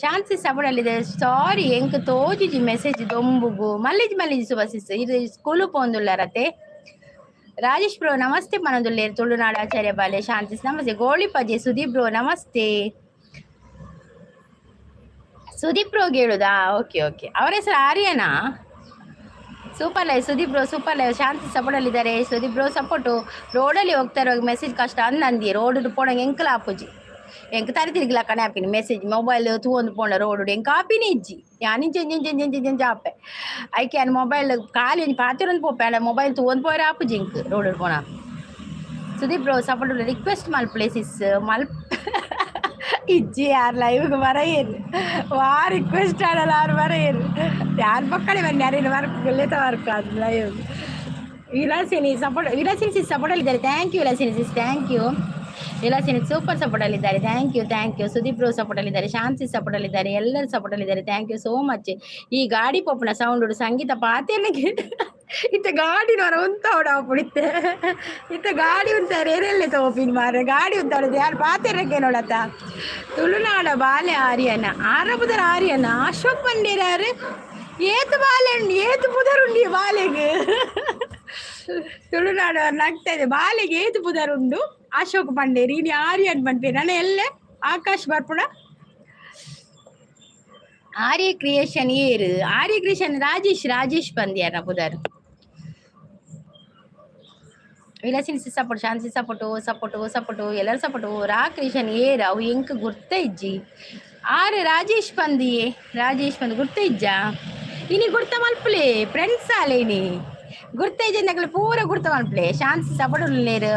ಶಾಂತಿ ಸಬಡಲ್ಲಿದೆ ಸಾರಿ ಎಂಕ್ ತೋಜಿಜಿ ಮೆಸೇಜ್ ದೊಂಬುಗು ಮಲ್ಲಿಜಿ ಸುಭಾಸಿಸ್ ಇದು ಸ್ಕೂಲು ಪೋಂದುಲ್ಲಾರತೆ ರಾಜೇಶ್ ಬ್ರೋ ನಮಸ್ತೆ ಮನದುಲ್ಲೇರು ತುಳುನಾಡು ಆಚಾರ್ಯ ಬಾಲೆ ಶಾಂತಿ ನಮಸ್ತೆ ಗೋಳಿಪಜೆ ಸುದೀಪ್ ಬ್ರೋ ನಮಸ್ತೆ ಸುದೀಪ್ ಬ್ರೋಗೆ ಹೇಳುದಾ ಓಕೆ ಓಕೆ ಅವರ ಹೆಸರು Aryana super live Sudeep bro super live Shanti ಸಪೋರ್ಟಲ್ಲಿದ್ದಾರೆ ಸುದೀಪ್ ಬ್ರೋ ಸಪೋರ್ಟು ರೋಡಲ್ಲಿ ಹೋಗ್ತಾ ಇರುವಾಗ ಮೆಸೇಜ್ ಕಷ್ಟ ಅಂದಿ ರೋಡ್ ಪೋಣಂಗೆ ಎಂಕಲ ಆಪುಜಿ ಎಂಕ ತರಿ ತಿರುಗಿಲ್ಲ ಕಣೆ ಆಪಿನಿ ಮೆಸೇಜ್ ಮೊಬೈಲ್ ತೂವೊಂದು ಪೋಣ ರೋಡು ಎಂಕ ಆಪಿನಿ ಇಜ್ಜಿ ಯಾನಿಂಚೆಂಚೆಂಚೆಂಚೆಂಚೆಂಚೆ ಆಪೆ ಐಕೆ ಅನ್ ಮೊಬೈಲ್ ಖಾಲಿ ಒಂಜಿ ಪಾತಿರೊಂದು ಪೋಪೆ ಮೊಬೈಲ್ ತೂವೊಂದು ಪೋರೆ ಆಪುಜಿ ಇಂಕ್ ರೋಡ್ ಪೋಣ ಸುದೀಪ್ ಬ್ರೋ ಸಪೋರ್ಟ್ ರಿಕ್ವೆಸ್ಟ್ ಮಲ್ ಪ್ಲೇಸಿಸ್ ಮಲ್ ಇಜ್ಜಿ ಯಾರು ಲೈವ್ಗೆ ಬರೆಯರು ವಾ ರಿಕ್ವೆಸ್ಟ್ ಆಡಲ್ಲ ಅವ್ರು ಬರೆಯರು ಯಾರು ಪಕ್ಕಡೆ ಬನ್ನಿ ಯಾರೇನು ವರ್ಕ್ ಲೇತ ವರ್ಕ್ ಅದು ಲೈವ್ ವಿಲಾಸಿನಿ ಸಪೋರ್ಟಲ್ಲಿದ್ದಾರೆ thank you Vilasini sis thank you Vilasini super ಸಪೋರ್ಟಲ್ಲಿದ್ದಾರೆ ಥ್ಯಾಂಕ್ ಯು ಸುದೀಪ್ ಬ್ರೋ ಸಪೋರ್ಟಲ್ಲಿದ್ದಾರೆ ಶಾಂತಿ ಸಪೋರ್ಟಲ್ಲಿದ್ದಾರೆ ಎಲ್ಲರೂ ಸಪೋರ್ಟಲ್ಲಿದ್ದಾರೆ ಥ್ಯಾಂಕ್ ಯು ಸೋ ಮಚ್ ಈ ಗಾಡಿ ಪೊಪ್ಪನ ಸೌಂಡ್ ಸಂಗೀತ ಪಾತೆಯಲ್ಲಿಗೆ ಇತ್ತ ಗಾಡಿ ನೋರ ಉಂತವಡ ಪುಡಿತ್ತೆ ಇತ್ತ ಗಾಡಿ ಉಂತಾರೆ ಎರೆಲ್ಲೇ ತಗೋಪಿನ್ ಮಾರ ಗಾಡಿ ಉಂತಾಡದು ಯಾರು ಪಾತೆರಕ್ಕೆ ನೋಡತ್ತ ತುಳುನಾಡ ಬಾಲೆ ಆರ್ಯನ ಆರಬುದರ ಆರ್ಯನ ಅಶೋಕ್ ಪಂಡೇರಾರು ಏತು ಬಾಲೆ ಉಂಡಿ ಏತು ಪುದರುಂಡಿ ಬಾಲೆಗೆ ತುಳುನಾಡು ನಗ್ತಾ ಇದೆ ಬಾಲೆಗೆ ಏತು ಪುದರುಂಡು ಅಶೋಕ್ ಪಂಡೇರಿ ಇನಿ ಆರ್ಯನ್ ಪಂಡೇರಿ ನಾನು ಎಲ್ಲೇ ಆಕಾಶ್ ಬರ್ಪುಡ ಆರ್ಯ ಕ್ರಿಯೇಷನ್ ಏರು ಆರ್ಯ ಕ್ರಿಯೇಷನ್ ರಾಜೇಶ್ ಬಂದ್ಯಾರ ಪುದರ್ ವಿಲಾಸಿನ ಸಪೋರ್ಟ್ ಶಾಂತಿ ಸಪೋರ್ಟು ಎಲ್ಲರ ಸಪೋರ್ಟು ರಾ ಕ್ರಿಯೇಷನ್ ಏರು ಅವು ಎಂಕ್ ಗುರ್ತ ಇಜ್ಜಿ ಆರು ರಾಜೇಶ್ ಬಂದು ಗುರ್ತ ಇಜ್ಜ ಇನಿ ಗುರ್ತ ಮಲ್ಪಲೆ ಫ್ರೆಂಡ್ಸ್ ಆಲೇನಿ ಗುರ್ತ ಇಜ್ಜ ಪೂರ ಗುರ್ತ ಮಲ್ಪಲೆ ಶಾಂತಿ ಸಪೋರ್ಟ್ ಉಳ್ಳೇರು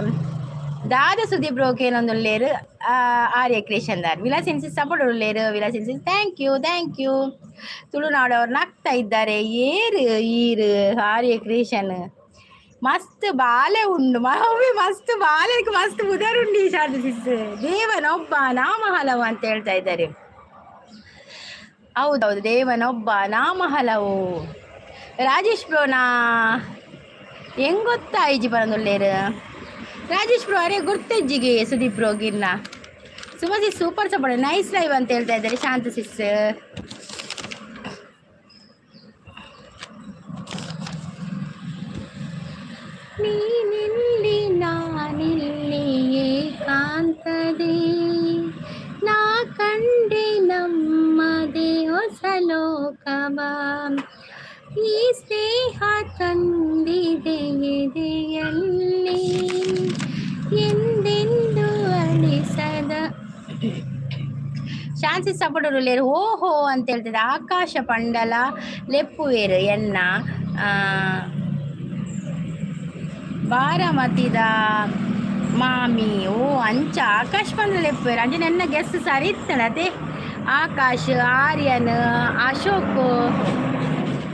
ದಾದ ಸುದೀಪ್ ಬ್ರೋಕ್ ಏನೊಂದುಲ್ಲೇರು ಆರ್ಯ ಕ್ರಿಯೇಷನ್ ದಾರ್ ವಿಲಾಸಿನ ಸಪೋರ್ಟ್ ಉಳ್ಳೇರು ವಿಲಾಸಿನ ಥ್ಯಾಂಕ್ ಯು ತುಳುನಾಡವ್ರು ನಗ್ತಾ ಇದ್ದಾರೆ ಏರು ಈರು ಆರ್ಯ ಕ್ರಿಯೇಷನ್ ಮಸ್ತ್ ಬಾಲೆ ಉಂಡು ಮಸ್ತ್ ಬಾಲೆಗೆ ಮಸ್ತ್ ಉದರುಂಡಿ ಶಾಂತಿಸ್ ದೇವನೊಬ್ಬ ನಾಮ ಹಲವು ಅಂತ ಹೇಳ್ತಾ ಇದ್ದಾರೆ ಹೌದೌದು ದೇವನೊಬ್ಬ ನಾಮ ಹಲವು ರಾಜೇಶ್ ಬ್ರೋನಾ ಹೆಂಗ್ ಗೊತ್ತಾ ಇಜ್ಜಿ ಬರಂದುಳ್ಳೇರು ರಾಜೇಶ್ ಬ್ರೋ ಅರೇ ಗುರ್ತಿಜ್ಜಿಗೆ ಸುದೀಪ್ ಬ್ರೋಗಿನ್ನ ಸುಮಸಿ ಸೂಪರ್ ಸಪೋರ್ಟ್ ನೈಸ್ ಲೈವ್ ಅಂತ ಹೇಳ್ತಾ ಇದ್ದಾರೆ ಶಾಂತ ಸಿಸ್ ನೀನಿಲ್ಲಿ ನಾನಿಲ್ಲಿ ಏಕಾಂತದೇ ನಾ ಕಂಡೆ ನಮ್ಮದೇ ಹೊಸ ಲೋಕವ ಈ ಸ್ನೇಹ ತಂದಿದೆ ಎದೆಯಲ್ಲಿ ಎಂದೆಂದು ಅಳಿಸದ ಶಾಂತಿ ಸಪೋರ್ಟರು ಲೇರು ಓಹೋ ಅಂತ ಹೇಳ್ತಿದ್ದೆ ಆಕಾಶ ಪಂಡಲ ಲೆಪ್ಪುವೇರು ಎನ್ನ ಬಾರಾಮತಿದ ಮಾಮಿ ಓ ಅಂಚ ಆಕಾಶ್ ಪಂಡಲ ಲೆಪ್ಪುವೇರು ಅಂದ್ರೆ ನನ್ನ ಗೆಸ್ಟ್ ಸರಿ ಇತ್ತಳತೆ ಆಕಾಶ್ ಆರ್ಯನ್ ಅಶೋಕ್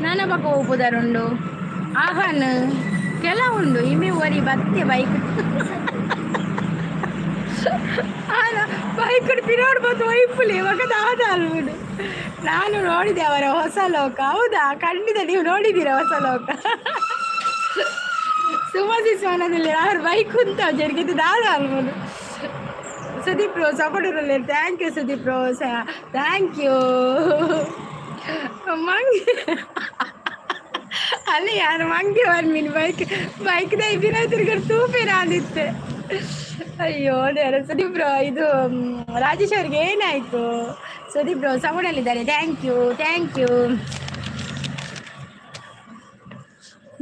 ನನ್ನ ಪಕ್ಕ ಹೋಗುವುದರುಂಡು ಆಹನ್ ಕೆಲ ಉಂಡು ಇಮೆ ಓರಿ ಬತ್ತೆ ಬೈಕ್ ಬೈಕ್ ಪಿರೋಡ್ ಬಂದು ವೈಫುಲಿ ಇವಾಗ ಅಲ್ಬಿಡು ನಾನು ನೋಡಿದೆ ಅವರ ಹೊಸ ಲೋಕ ಹೌದಾ ಖಂಡಿತ ನೀವು ನೋಡಿದ್ದೀರಾ ಹೊಸ ಲೋಕ ಸುಮಸಿ ಸೋನದಲ್ಲಿ ಅವ್ರ ಬೈಕ್ ಅಂತ ಜರುಗಿದ್ದು ದಾದ ಅಲ್ಬಿಡು ಸುದೀಪ್ ಬ್ರೋ ಸಪೋರ್ಟರಲ್ಲಿ thank you Sudeep bro thank you ಮಂಗೆ ಅಲ್ಲಿ ಯಾರು ಮಂಗೆ ಬರ್ಮೀನ್ ಬೈಕ್ ದೈಬಿನ ತಿರ್ಗಡೆ ತೂಪಿನಾದಿತ್ತೆ ಅಯ್ಯೋ ದೇವರ ಸುದೀಪ್ ಬ್ರೋ ಇದು ರಾಜೇಶ್ ಅವ್ರಿಗೆ ಏನಾಯಿತು ಸುದೀಪ್ ಬ್ರೋ ಸಪೋರ್ಟಲ್ಲಿದ್ದಾರೆ ಥ್ಯಾಂಕ್ ಯು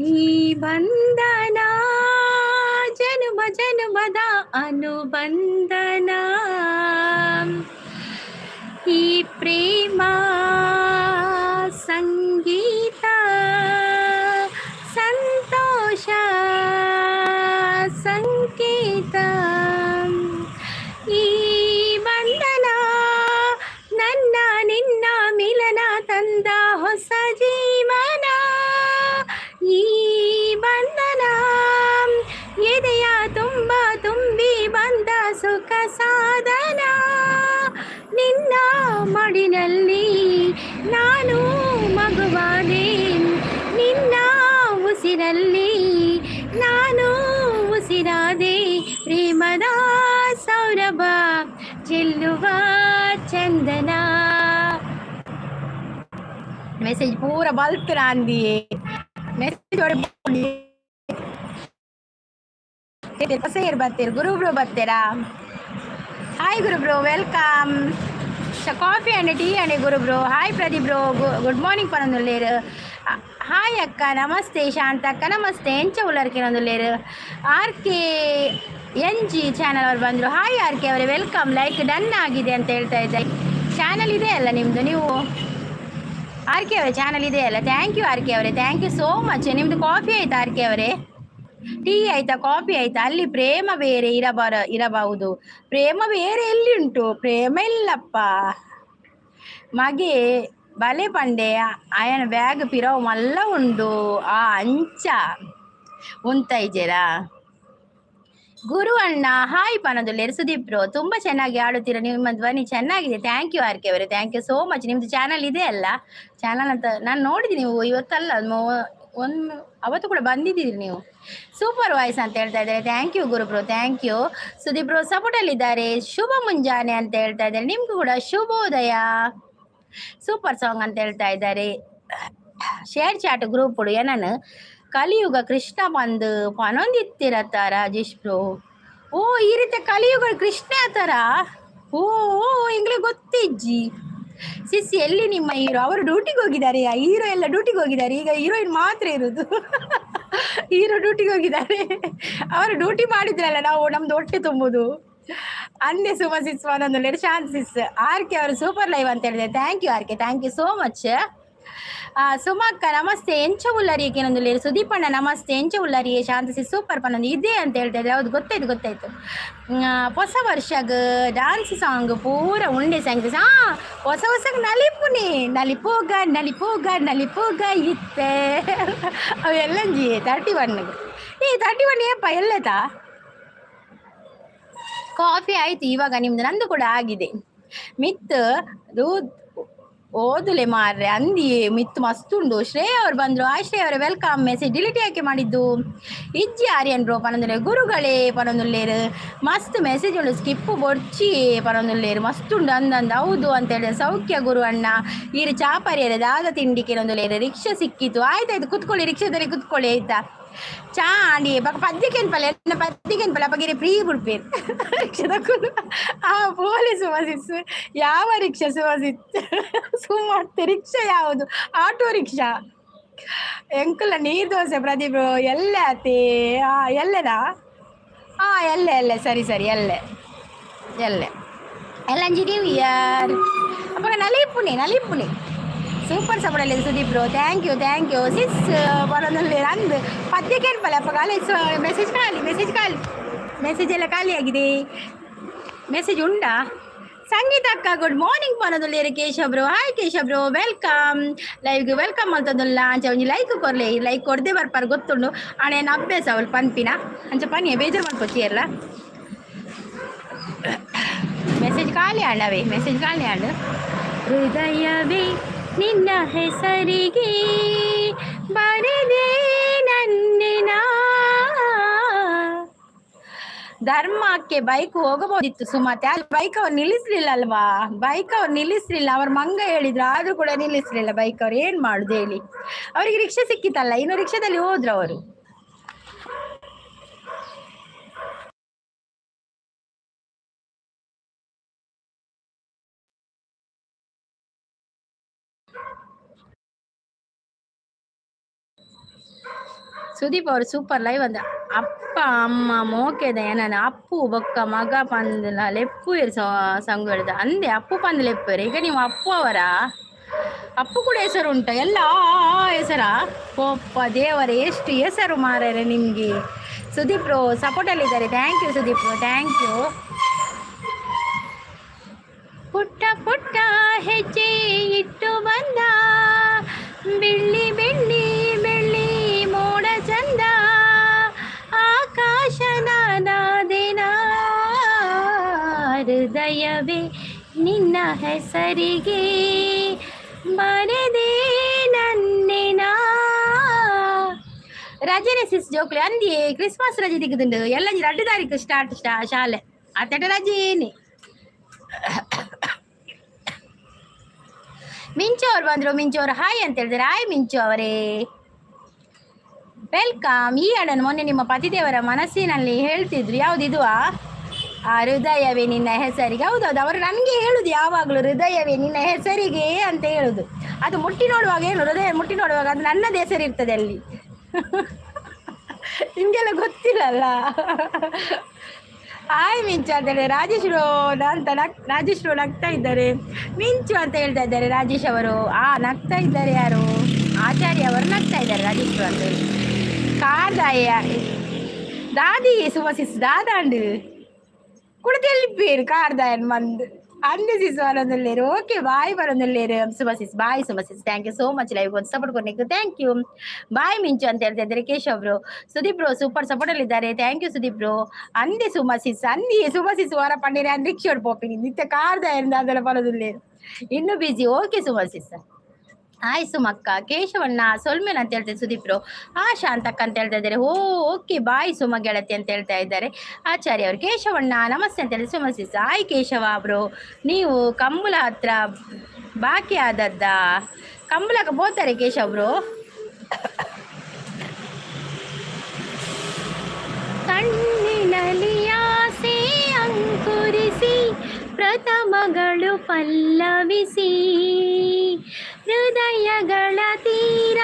ಈ ಬಂಧನ ಜನ್ಮದ ಅನುಬಂಧನ ಈ ಪ್ರೇಮ ಸಂಗೀತ ಸಂತೋಷ ಸ್ನೇಹಿತ ಈ ಬಂಧನ ನನ್ನ ನಿನ್ನ ಮಿಲನ ತಂದ ಹೊಸ ಜೀವನ ಈ ಬಂಧನ ಎದೆಯ ತುಂಬ ತುಂಬಿ ಬಂದ ಸುಖ ಸಾಧನ ನಿನ್ನ ಮಡಿನಲ್ಲಿ ನಾನು ಮಗುವಾದೆ ನಿನ್ನ ಉಸಿರಲ್ಲಿ ನಾನು ಉಸಿರಾದೆ ಪ್ರೇಮದ ಸೌರಭ ಚೆಲ್ಲುವ ಚಂದನ ಮೆಸೇಜ್ ಪೂರ ಬಲ್ತರ ಅಂದಿ ಮೆಸೇಜ್ ಸೇರ್ ಬರ್ತೀರಿ ಗುರು ಬ್ರೋ ಬರ್ತೀರಾ hi Guru bro welcome coffee and tea and Guru bro hi Pradeep bro good morning ಪನೊಂದುಲ್ಲೇರು ಹಾಯ್ ಅಕ್ಕ ನಮಸ್ತೆ ಶಾಂತ ಅಕ್ಕ ನಮಸ್ತೆ ಎಂಚ ಉಳ್ಳರ್ಕೆನೊಂದುಲ್ಲೇರು R K N G channel ಅವ್ರು ಬಂದರು ಹಾಯ್ ಆರ್ ಕೆ ಅವರೇ ವೆಲ್ಕಮ್ ಲೈಕ್ ಡನ್ ಆಗಿದೆ ಅಂತ ಹೇಳ್ತಾ ಇದ್ದಾರೆ ಚಾನಲ್ ಇದೆ ಅಲ್ಲ ನಿಮ್ಮದು ನೀವು ಆರ್ ಕೆ ಅವರೇ ಚಾನಲ್ ಇದೆ ಅಲ್ಲ ಥ್ಯಾಂಕ್ ಯು ಆರ್ ಕೆ ಅವರೇ ಥ್ಯಾಂಕ್ ಯು ಸೋ ಮಚ್ ನಿಮ್ಮದು ಕಾಫಿ ಆಯ್ತಾ ಆರ್ ಕೆ ಅವರೇ ಟೀ ಆಯ್ತಾ ಕಾಫಿ ಆಯ್ತಾ ಅಲ್ಲಿ ಪ್ರೇಮ ಬೇರೆ ಇರಬಹುದು ಪ್ರೇಮ ಬೇರೆ ಎಲ್ಲಿ ಉಂಟು ಪ್ರೇಮ ಇಲ್ಲಪ್ಪ ಮಗೆ ಬಲೆ ಪಂಡೆ ಆಯನ ಬ್ಯಾಗ್ ಪಿರವು ಮಲ್ಲ ಉಂಡು ಆ ಅಂಚ ಉಂತೈಜೆರಾ ಗುರು ಅಣ್ಣ ಹಾಯ್ ಪನದುಲ್ಲೇರು ಸುದೀಪ್ ಬ್ರೋ ತುಂಬ ಚೆನ್ನಾಗಿ ಆಡುತ್ತೀರ ನಿಮ್ಮ ಧ್ವನಿ ಚೆನ್ನಾಗಿದೆ ಥ್ಯಾಂಕ್ ಯು ಆರ್ ಕೆ ಅವರೇ ಥ್ಯಾಂಕ್ ಯು ಸೋ ಮಚ್ ನಿಮ್ಮದು ಚಾನಲ್ ಇದೆ ಅಲ್ಲ ಚಾನಲ್ ಅಂತ ನಾನು ನೋಡಿದ್ದೀನಿ ನೀವು ಇವತ್ತಲ್ಲ ಒಂದು ಅವತ್ತು ಕೂಡ ಬಂದಿದ್ದೀರಿ ನೀವು ಸೂಪರ್ ವಾಯ್ಸ್ ಅಂತ ಹೇಳ್ತಾ ಇದ್ದಾರೆ thank you Guru bro thank you Sudeep bro ಸಪೋರ್ಟಲ್ಲಿದ್ದಾರೆ ಶುಭ ಮುಂಜಾನೆ ಅಂತ ಹೇಳ್ತಾ ಇದ್ದಾರೆ ನಿಮಗೂ ಕೂಡ ಶುಭೋದಯ ಸೂಪರ್ ಸಾಂಗ್ ಅಂತ ಹೇಳ್ತಾ ಇದ್ದಾರೆ ಶೇರ್ ಚಾಟ್ ಗ್ರೂಪ್ ಏನನ್ನು ಕಲಿಯುಗ ಕೃಷ್ಣ ಬಂದು ಪನೊಂದಿತ್ತಿರತ್ತ ರಾಜೇಶ್ ಬ್ರೋ ಓ ಈ ರೀತಿ ಕಲಿಯುಗ ಕೃಷ್ಣ ಥರ ಓ ಇಂಗ್ಲಿಗೆ ಗೊತ್ತಿಜ್ಜಿ ಸಿಸಿ ಎಲ್ಲಿ ನಿಮ್ಮ ಹೀರೋ ಅವರು ಡ್ಯೂಟಿಗೆ ಹೋಗಿದ್ದಾರೆ ಹೀರೋ ಎಲ್ಲ ಡ್ಯೂಟಿಗೆ ಹೋಗಿದ್ದಾರೆ ಈಗ ಹೀರೋಯಿನ್ ಮಾತ್ರ ಇರೋದು ಹೀರೋ ಡ್ಯೂಟಿಗೆ ಹೋಗಿದ್ದಾರೆ ಅವರು ಡ್ಯೂಟಿ ಮಾಡಿದ್ರಲ್ಲ ನಾವು ನಮ್ದು ಹೊಟ್ಟೆ ತುಂಬುದು ಅಂದೆ ಸುಮ ಸಿಸ್ ಒಂದೊಂದು ಶಾಂತ್ ಸಿಸ್ ಆರ್ ಕೆ ಅವರು ಸೂಪರ್ ಲೈವ್ ಅಂತ ಹೇಳಿದೆ thank you R K thank you so much ಸುಮಕ್ಕ ನಮಸ್ತೆ ಎಂಚ ಉಳ್ಳರಿಯಕ್ಕೆ ನಂದು ಲೇರು ಸುದೀಪಣ್ಣ ನಮಸ್ತೆ ಎಂಚ ಉಳ್ಳರಿಯೇ ಶಾಂತಿಸಿ ಸೂಪರ್ ಪನ್ನೊಂದು ಇದೆ ಅಂತ ಹೇಳ್ತಾ ಇದ್ದಾರೆ ಹೌದು ಗೊತ್ತಾಯ್ತು ಹೊಸ ವರ್ಷಗ ಡ್ಯಾನ್ಸ್ ಸಾಂಗ್ ಪೂರ ಉಂಡೆ ಸಾಂಗ್ಸ್ ಹೊಸಗ ನಲಿಪೋಗ ಇತ್ತೆ ಅವೆಲ್ಲಂಜಿ 31 ಈ 31 ಏಪ್ಪ ಎಲ್ಲತಾ ಕಾಫಿ ಆಯ್ತು ಇವಾಗ ನಿಮ್ದು ನಂದು ಕೂಡ ಆಗಿದೆ ಮಿತ್ ಓದುಲೆ ಮಾರ್ರೆ ಅಂದಿ ಮಿತ್ ಮಸ್ತ್ ಉಂಡು ಶ್ರೇಯ ಅವ್ರು ಬಂದರು ಶ್ರೇಯ ಅವರೇ ವೆಲ್ಕಮ್ ಮೆಸೇಜ್ ಡಿಲೀಟ್ ಯಾಕೆ ಮಾಡಿದ್ದು ಇಜ್ಜಿ ಆರ್ಯನ್ ಬ್ರೋ ಪನೊಂದುಲ್ಲೆ ಗುರುಗಳೇ ಪನೊಂದುಲ್ಲೇರು ಮಸ್ತ್ ಮೆಸೇಜ್ ಉಂಡು ಸ್ಕಿಪ್ಪು ಬೊಡ್ಚಿ ಪನೊಂದುಲ್ಲೇರು ಮಸ್ತ್ ಉಂಡು ಅಂದಂದು ಹೌದು ಅಂತ ಹೇಳಿದ್ರೆ ಸೌಖ್ಯ ಗುರು ಅಣ್ಣ ಈರು ಚಾಪರಿಯರ ದಾದ ತಿಂಡಿಕೆ ನೊಂದುಲ್ಲೇರು ರಿಕ್ಷಾ ಸಿಕ್ಕಿತು ಆಯ್ತಾಯ್ತು ಕುತ್ಕೊಳ್ಳಿ ರಿಕ್ಷಾದಲ್ಲಿ ಕುತ್ಕೊಳ್ಳಿ ಆಯ್ತಾ ಚಾ ಅಂಡಿ ಪದ್ಯಕೆನ್ಪಲ್ಲ ಪದ್ಯಕೆನ್ಪಲ್ಲ ಬಗೆರೆ ಫ್ರೀ ಬಿಡ್ಪೇರು ರಿಕ್ಷಾದ ಪೊಲೀಸ್ ಸುಮಸಿಸ್ ಯಾವ ರಿಕ್ಷಾ ಸುಮಸಿತ್ ಸುಮ್ಮತ್ತೆ ರಿಕ್ಷಾ ಯಾವುದು ಆಟೋ ರಿಕ್ಷಾ ಎಂಕುಲ ನೀರು ದೋಸೆ ಪ್ರದೀಪ್ ಎಲ್ಲ ಆತಿ ಎಲ್ಲದ ಎಲ್ಲೆ ಸರಿ ಎಲ್ಲಂಜಿ ನ್ಯೂ ಇಯರ್ ಅಪ್ಪ ನಲಿಪುಣಿ ಸೂಪರ್ ಸಪೋರ್ಟಲ್ಲಿ Sudeep bro thank you sis ಬರೋದಲ್ಲಿ ಅಂದು ಪದ್ಯಕ್ಕೆ ಅನ್ಪಲ್ಲ ಅಪ್ಪ ಖಾಲಿ ಮೆಸೇಜ್ ಎಲ್ಲ ಖಾಲಿಯಾಗಿದೆ ಮೆಸೇಜ್ ಉಂಟಾ ಸಂಗೀತ ಅಕ್ಕ ಗುಡ್ ಮಾರ್ನಿಂಗ್ ಪನೊಂದುಲ್ಲೇರು Keshav bro hi Keshav bro welcome ಲೈವ್ಗೆ ವೆಲ್ಕಮ್ ಅಂತಂದುಲ್ಲ ಅಂಚ ಒಂಜಿ ಲೈಕ್ ಕೊರ್ಲೆ ಲೈಕ್ ಕೊಡದೆ ಬರ್ಪಾರು ಗೊತ್ತುಂಡು ಆಣೇನು ಅಭ್ಯಾಸ ಅವಳು ಪನ್ಪಿನ ಅಂಚ ಪನಿಯ ಬೇಜಾರು ಮಾಡ್ಕೊಚ್ಚಿಯಲ್ಲ ಮೆಸೇಜ್ ಖಾಲಿ ಆಂಡು ಹೃದಯವೇ ನಿನ್ನ ಹೆಸರಿಗೆ ಬರೆದೆ ನನ್ನಿನ ಧರ್ಮಕ್ಕೆ ಬೈಕ್ ಹೋಗಬಹುದಿತ್ತು ಸುಮತೆ ಅಲ್ಲಿ ಬೈಕ್ ಅವ್ರು ನಿಲ್ಲಿಸ್ಲಿಲ್ಲ ಅಲ್ವಾ ಅವ್ರ ಮಂಗ ಹೇಳಿದ್ರು ಆದ್ರೂ ಕೂಡ ನಿಲ್ಲಿಸ್ಲಿಲ್ಲ ಬೈಕ್ ಅವ್ರು ಏನ್ ಮಾಡುದು ಹೇಳಿ ಅವರಿಗೆ ರಿಕ್ಷಾ ಸಿಕ್ಕಿತ್ತಲ್ಲ ಇನ್ನು ರಿಕ್ಷಾದಲ್ಲಿ ಹೋದ್ರು ಅವರು ಸುದೀಪ್ ಅವರು ಸೂಪರ್ ಲೈವ್ ಅಂದ ಅಪ್ಪ ಅಮ್ಮ ಮೋಕೆದ ಏನಾನ ಅಪ್ಪು ಬೊಕ್ಕ ಮಗ ಪಂದಲ ಲೆಪ್ಪು ಸಂಗು ಹೇಳಿದ ಅಂದೆ ಅಪ್ಪು ಪಂದ ಲೆಪ್ಪರು ಈಗ ನೀವು ಅಪ್ಪು ಅವರ ಅಪ್ಪು ಕೂಡ ಹೆಸರು ಉಂಟ ಎಲ್ಲ ಹೆಸರ ಪಪ್ಪ ದೇವರ ಎಷ್ಟು ಹೆಸರು ಮಾರ್ಯಾರೆ ನಿಮಗೆ ಸುದೀಪ್ ಬ್ರೋ ಸಪೋರ್ಟಲ್ಲಿದ್ದಾರೆ. Thank you Sudeep bro, thank you. ಪುಟ್ಟ ಪುಟ್ಟ ಹೆಜ್ಜೆ ಇಟ್ಟು ಬಂದ, ಬೆಳ್ಳಿ ಬೆಳ್ಳಿ ಬೆಳ್ಳಿ ಮೋಡ ಚಂದ, ಆಕಾಶ ನಾನಾದಿನ, ಹೃದಯವೇ ನಿನ್ನ ಹೆಸರಿಗೆ ಬರೆದೇ ನನ್ನೆನ. ರಜೆನೆ ಸಿಸ್ ಜೋಕ್ಲೆ ಅಂದಿ ಕ್ರಿಸ್ಮಸ್ ರಜೆ ದಿಕ್ಕದುಂಡು ಎಲ್ಲ 2 ತಾರೀಕು ಸ್ಟಾರ್ಟ್ ಶಾಲೆ ಅತ್ತಟ ರಜೆ ಏನೇ. ಮಿಂಚು ಅವ್ರು ಬಂದರು. ಮಿಂಚು ಅವರು ಹಾಯ್ ಅಂತ ಹೇಳಿದ್ದಾರೆ. ಹಾಯ್ ಮಿಂಚು ಅವರೇ, ವೆಲ್ಕಮ್. ಈ ಹಾಡನ್ನು ಮೊನ್ನೆ ನಿಮ್ಮ ಪತಿದೇವರ ಮನಸ್ಸಿನಲ್ಲಿ ಹೇಳ್ತಿದ್ರು. ಯಾವುದಿದು? ಆ ಹೃದಯವೇ ನಿನ್ನ ಹೆಸರಿಗೆ. ಹೌದೌದು, ಅವರು ನನಗೆ ಹೇಳುದು ಯಾವಾಗಲೂ ಹೃದಯವೇ ನಿನ್ನ ಹೆಸರಿಗೆ ಅಂತ ಹೇಳುದು. ಅದು ಮುಟ್ಟಿ ನೋಡುವಾಗ ಏನು, ಹೃದಯ ಮುಟ್ಟಿ ನೋಡುವಾಗ ಅದು ನನ್ನದು ಹೆಸರು ಇರ್ತದೆ ಅಲ್ಲಿ. ನಿಮಗೆಲ್ಲ ಗೊತ್ತಿಲ್ಲಲ್ಲ. ಹಾಯ್ ಮಿಂಚು ಅಂತ ಹೇಳಿದ್ರೆ ರಾಜೇಶ್ ಅಂತ ರಾಜೇಶ್ ನಗ್ತಾ ಇದ್ದಾರೆ. ಮಿಂಚು ಅಂತ ಹೇಳ್ತಾ ಇದ್ದಾರೆ ರಾಜೇಶ್ ಅವರು. ನಗ್ತಾ ಇದ್ದಾರೆ ಯಾರು? ಆಚಾರ್ಯ ಅವರು ನಗ್ತಾ ಇದ್ದಾರೆ ರಾಜೇಶ್ ಅಂತ ಹೇಳಿ. ಕಾದಾಯ ದಾದಿ ಸುಮಸಿಸ್ ದಾದಾಂಡು ಕುಡಿತೆಲ್ಲಿಪ್ಪೇರು ಕಾರ್ದಾಯನ್ ಮಂದು ಅಂದು ಸಿಸ್ ವರೊಂದುಲ್ಲೇರು. ಓಕೆ ಬಾಯ್ ವರೊಂದುಲ್ಲೇರು Suma sis. Bye Suma sis, thank you so much live ಒಂದು ಸಪೋರ್ಟ್ ಕೊಡ್ಲಿಕ್ಕೆ. Thank you. ಬಾಯ್ ಮಿಂಚು ಅಂತ ಹೇಳ್ತಾ ಇದ್ದಾರೆ Keshav bro. Sudeep bro super support ಅಲ್ಲಿ ಇದ್ದಾರೆ. Thank you Sudeep bro. ಅಂದೆ ಸುಮಸಿಸ್ ಅಂದಿ ಸುಮಸಿಸ್ ವರ ಪಂಡಿರ ರಿಕ್ಷೋಡ್ ಪೋಪಿನಿ ನಿತ್ಯ ಕಾರ್ದಾಯನ್ ಅದರ ಬರೋದಿಲ್ಲೇರು ಇನ್ನು ಬಿಜಿ. ಓಕೆ ಸುಮಸಿಸ್. ಹಾಯ್ ಸುಮಕ್ಕ. ಕೇಶವಣ್ಣ ಸೊಲ್ಮೇನ್ ಅಂತ ಹೇಳ್ತಾರೆ ಸುದೀಪ್ ಬ್ರೋ. ಶಾಂತಕ್ಕ ಅಂತ ಹೇಳ್ತಾ ಇದ್ದಾರೆ. ಓಕೆ ಬಾಯ್ ಸುಮ ಗೆಳತಿ ಅಂತ ಹೇಳ್ತಾ ಇದ್ದಾರೆ ಆಚಾರ್ಯ ಅವರು. ಕೇಶವಣ್ಣ ನಮಸ್ತೆ ಅಂತ ಹೇಳಿ ಸುಮಸಿಸ್. ಹಾಯ್ ಕೇಶವ ಬ್ರೋ, ನೀವು ಕಂಬಳ ಹತ್ರ ಬಾಕಿ ಆದದ್ದ? ಕಂಬಳಕ್ಕೆ ಬೋತಾರೆ ಕೇಶವ್ ಬ್ರೋ. ಕಣ್ಣಿನಲ್ಲಿ ಆಸೆ ಅಂಕುರಿಸಿ ಪ್ರಥಮಗಳು ಪಲ್ಲವಿಸಿ, ಹೃದಯಗಳ ತೀರ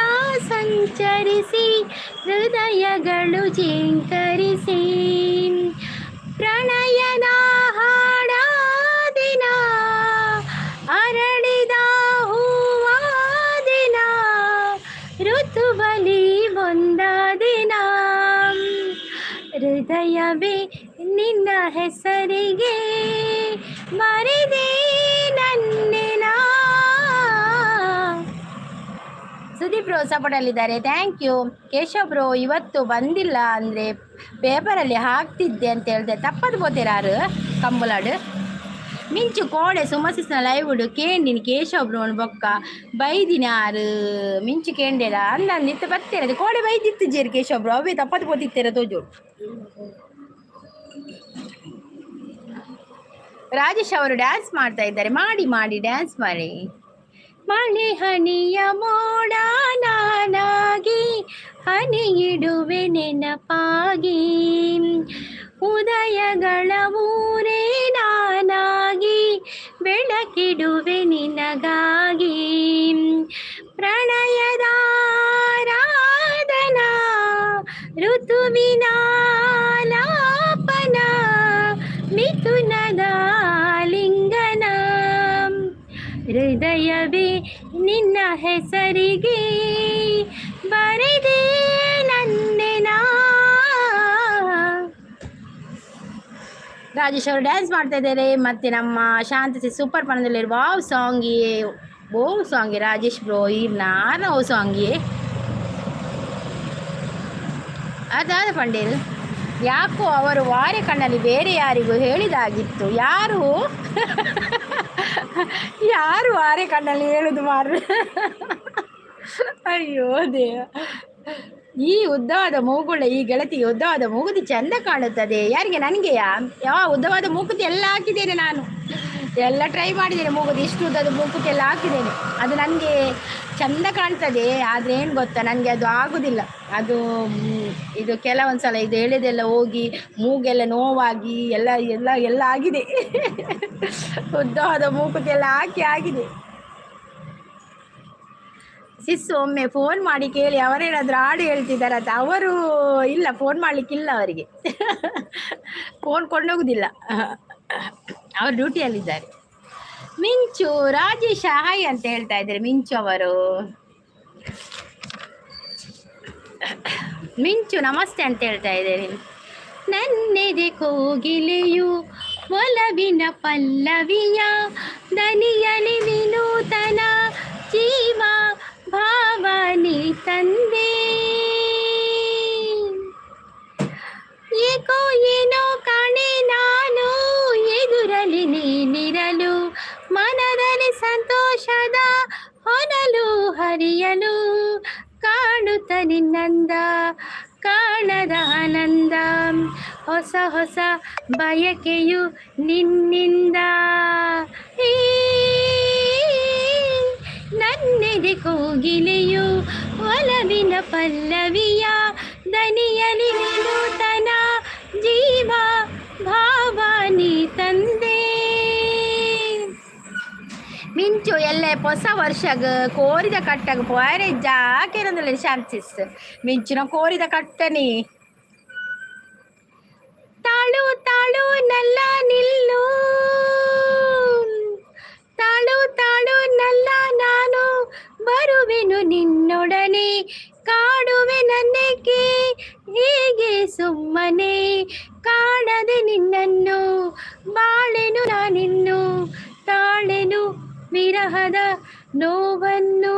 ಸಂಚರಿಸಿ ಹೃದಯಗಳು ಜಿಂಕರಿಸಿ, ಪ್ರಣಯದ ಹಾಡಾದಿನ ಅರಳಿದ ಹೂವಾದಿನ, ಋತುಬಲಿ ಒಂದಾದಿನ, ಹೃದಯವೇ ನಿನ್ನ ಹೆಸರಿಗೆ ಬರೆದೇ ನನ್ನೆನ. ಸುದೀಪ್ ಬ್ರೋ ಸಪೋರ್ಟಲ್ಲಿದ್ದಾರೆ. Thank you. ಕೇಶವ್ ಬ್ರೋ ಇವತ್ತು ಬಂದಿಲ್ಲ ಅಂದರೆ ಪೇಪರಲ್ಲಿ ಹಾಕ್ತಿದ್ದೆ ಅಂತ ಹೇಳಿದೆ. ತಪ್ಪದು ಬೋತೀರಾರು ಕಂಬುಲಾಡು ಮಿಂಚು ಕೋಡೆ ಸುಮಸಿಸ್ನ ಲೈವ್ ಉಡು ಕೇಂಡಿನಿ ಕೇಶವ್ ಬ್ರೋ ಬೊಕ್ಕ ಬೈದಿನಾರು ಮಿಂಚು ಕೇಂಡೆರ ಅಂದ ನಿತ್ತ ಬತ್ತೇರದು ಕೋಡೆ ಬೈದಿತ್ತು ಜೇರು ಕೇಶವ್ ಬ್ರೋ. ಅವೇ ತಪ್ಪದು ಬೋತಿತ್ತೇರ ತೋಜು. ರಾಜೇಶ್ ಅವರು ಡ್ಯಾನ್ಸ್ ಮಾಡ್ತಾ ಇದ್ದಾರೆ. ಮಾಡಿ ಮಾಡಿ ಡ್ಯಾನ್ಸ್ ಮಾಡಿ. ಮಳೆ ಹನಿಯ ಮೋಡ ನಾನಾಗಿ ಹನಿಯಿಡುವೆ ನೆನಪಾಗಿ, ಉದಯಗಳ ಊರೇ ನಾನಾಗಿ ಬೆಳಕಿಡುವೆ ನಿನಗಾಗಿ, ಪ್ರಣಯದ ರಾಧನಾ ಋತುವಿನ ಲಾಪನ ಮಿಥುನದ ಲಿಂಗನ, ಹೃದಯವೇ ನಿನ್ನ ಹೆಸರಿಗೆ ಬರೆದೇ ನನ್ನೆನ. ರಾಜೇಶ್ ಅವರು ಡ್ಯಾನ್ಸ್ ಮಾಡ್ತಾ ಇದ್ದಾರೆ. ಮತ್ತು ನಮ್ಮ ಶಾಂತಿ ಸೂಪರ್ ಪಣದಲ್ಲಿರುವ ವಾವ್ ಸಾಂಗಿಯೇ ಓ ಸಾಂಗಿ ರಾಜೇಶ್ ಬ್ರೋ ಇರ್ನಾರ ಓ ಸಾಂಗಿಯೇ ಅದಾದ ಪಂಡೇರು ಯಾಕೋ ಅವರು ವಾರೆ ಕಣ್ಣಲ್ಲಿ ಬೇರೆ ಯಾರಿಗೂ ಹೇಳಿದಾಗಿತ್ತು. ಯಾರು ಯಾರು ವಾರೆ ಕಣ್ಣಲ್ಲಿ ಹೇಳುದು ಮಾರು. ಅಯ್ಯೋ ದೇವ. ಈ ಉದ್ದವಾದ ಮೂಗುಳ್ಳ ಈ ಗೆಳತಿಗೆ ಉದ್ದವಾದ ಮೂಗುತಿ ಚೆಂದ ಕಾಣುತ್ತದೆ. ಯಾರಿಗೆ? ನನಗೆಯಾ? ಉದ್ದವಾದ ಮೂಗುತಿ ಎಲ್ಲ ಹಾಕಿದ್ದೇನೆ ನಾನು. ಎಲ್ಲ ಟ್ರೈ ಮಾಡಿದ್ದೇನೆ. ಮೂಗುತಿ ಇಷ್ಟು ಉದ್ದದ ಮೂಗುತಿ ಎಲ್ಲ ಹಾಕಿದ್ದೇನೆ. ಅದು ನನಗೆ ಚೆಂದ ಕಾಣ್ತದೆ. ಆದರೆ ಏನು ಗೊತ್ತಾ, ನನಗೆ ಅದು ಆಗೋದಿಲ್ಲ. ಅದು ಇದು ಕೆಲವೊಂದು ಸಲ ಇದು ಎಳೆದೆಲ್ಲ ಹೋಗಿ ಮೂಗೆಲ್ಲ ನೋವಾಗಿ ಎಲ್ಲ ಎಲ್ಲ ಎಲ್ಲ ಆಗಿದೆ. ಉದ್ದವಾದ ಮೂಗುತಿ ಎಲ್ಲ ಹಾಕಿ ಆಗಿದೆ. ಸಿಸ್ಸು ಒಮ್ಮೆ ಫೋನ್ ಮಾಡಿ ಕೇಳಿ ಅವರೇನಾದರೂ ಹಾಡು ಹೇಳ್ತಿದ್ದಾರೆ ಅಂತ. ಅವರು ಇಲ್ಲ, ಫೋನ್ ಮಾಡಲಿಕ್ಕಿಲ್ಲ ಅವರಿಗೆ. ಫೋನ್ ಕೊಂಡೋಗುದಿಲ್ಲ, ಅವರು ಡ್ಯೂಟಿಯಲ್ಲಿದ್ದಾರೆ. ಮಿಂಚು ರಾಜೇಶ ಹಾಯ್ ಅಂತ ಹೇಳ್ತಾ ಇದ್ದಾರೆ ಮಿಂಚು ಅವರು. ಮಿಂಚು ನಮಸ್ತೆ ಅಂತ ಹೇಳ್ತಾ ಇದ್ದೇನೆ. ನನ್ನೆದೆ ಕೋಗಿಲೆಯು ಒಲವಿನ ಪಲ್ಲವಿಯ ದನಿಯಲಿ ವಿನೂತನ ಜೀವ ಭಾವನೆ ತಂದೆ. ಏಕೋ ಏನೋ ಕಾಣೆ ನಾನು ಎದುರಲಿ ನೀನಿರಲು, ಮನದಲ್ಲಿ ಸಂತೋಷದ ಹೊನಲು ಹರಿಯಲು, ಕಾಣುತ್ತ ನಿನ್ನಂದ ಕಾಣದ ಆನಂದ, ಹೊಸ ಹೊಸ ಬಯಕೆಯು ನಿನ್ನಿಂದ. ನನ್ನೆದೆ ಕೋಗಿಲೆಯು ಒಲವಿನ ಪಲ್ಲವಿಯ ದನಿಯಲಿ ವಿನೂತನ ಜೀವ ಭಾವನಿ ತಂದೆ. ಮಿಂಚು ಎಲ್ಲೆ ಹೊಸ ವರ್ಷಗ ಕೋರಿದ ಕಟ್ಟಗ ಪೋರೆ ಜಾಕೆರಂದಲ್ಲ ಶಾಂತಿಸ್ ಮಿಂಚಿನ ಕೋರಿದ ಕಟ್ಟನಿ. ತಾಳು ತಾಳು ನಲ್ಲ ನಿಲ್ಲು, ತಾಳು ತಾಳು ನಲ್ಲ ನಾನು ಬರುವೆನು ನಿನ್ನೊಡನೆ, ಕಾಡುವೆ ನನ್ನೇಕೆ ಹೀಗೆ ಸುಮ್ಮನೆ, ಕಾಣದೆ ನಿನ್ನನ್ನು ಬಾಳೆನು ನಾನಿನ್ನು, ತಾಳೆನು ವಿರಹದ ನೋವನ್ನು.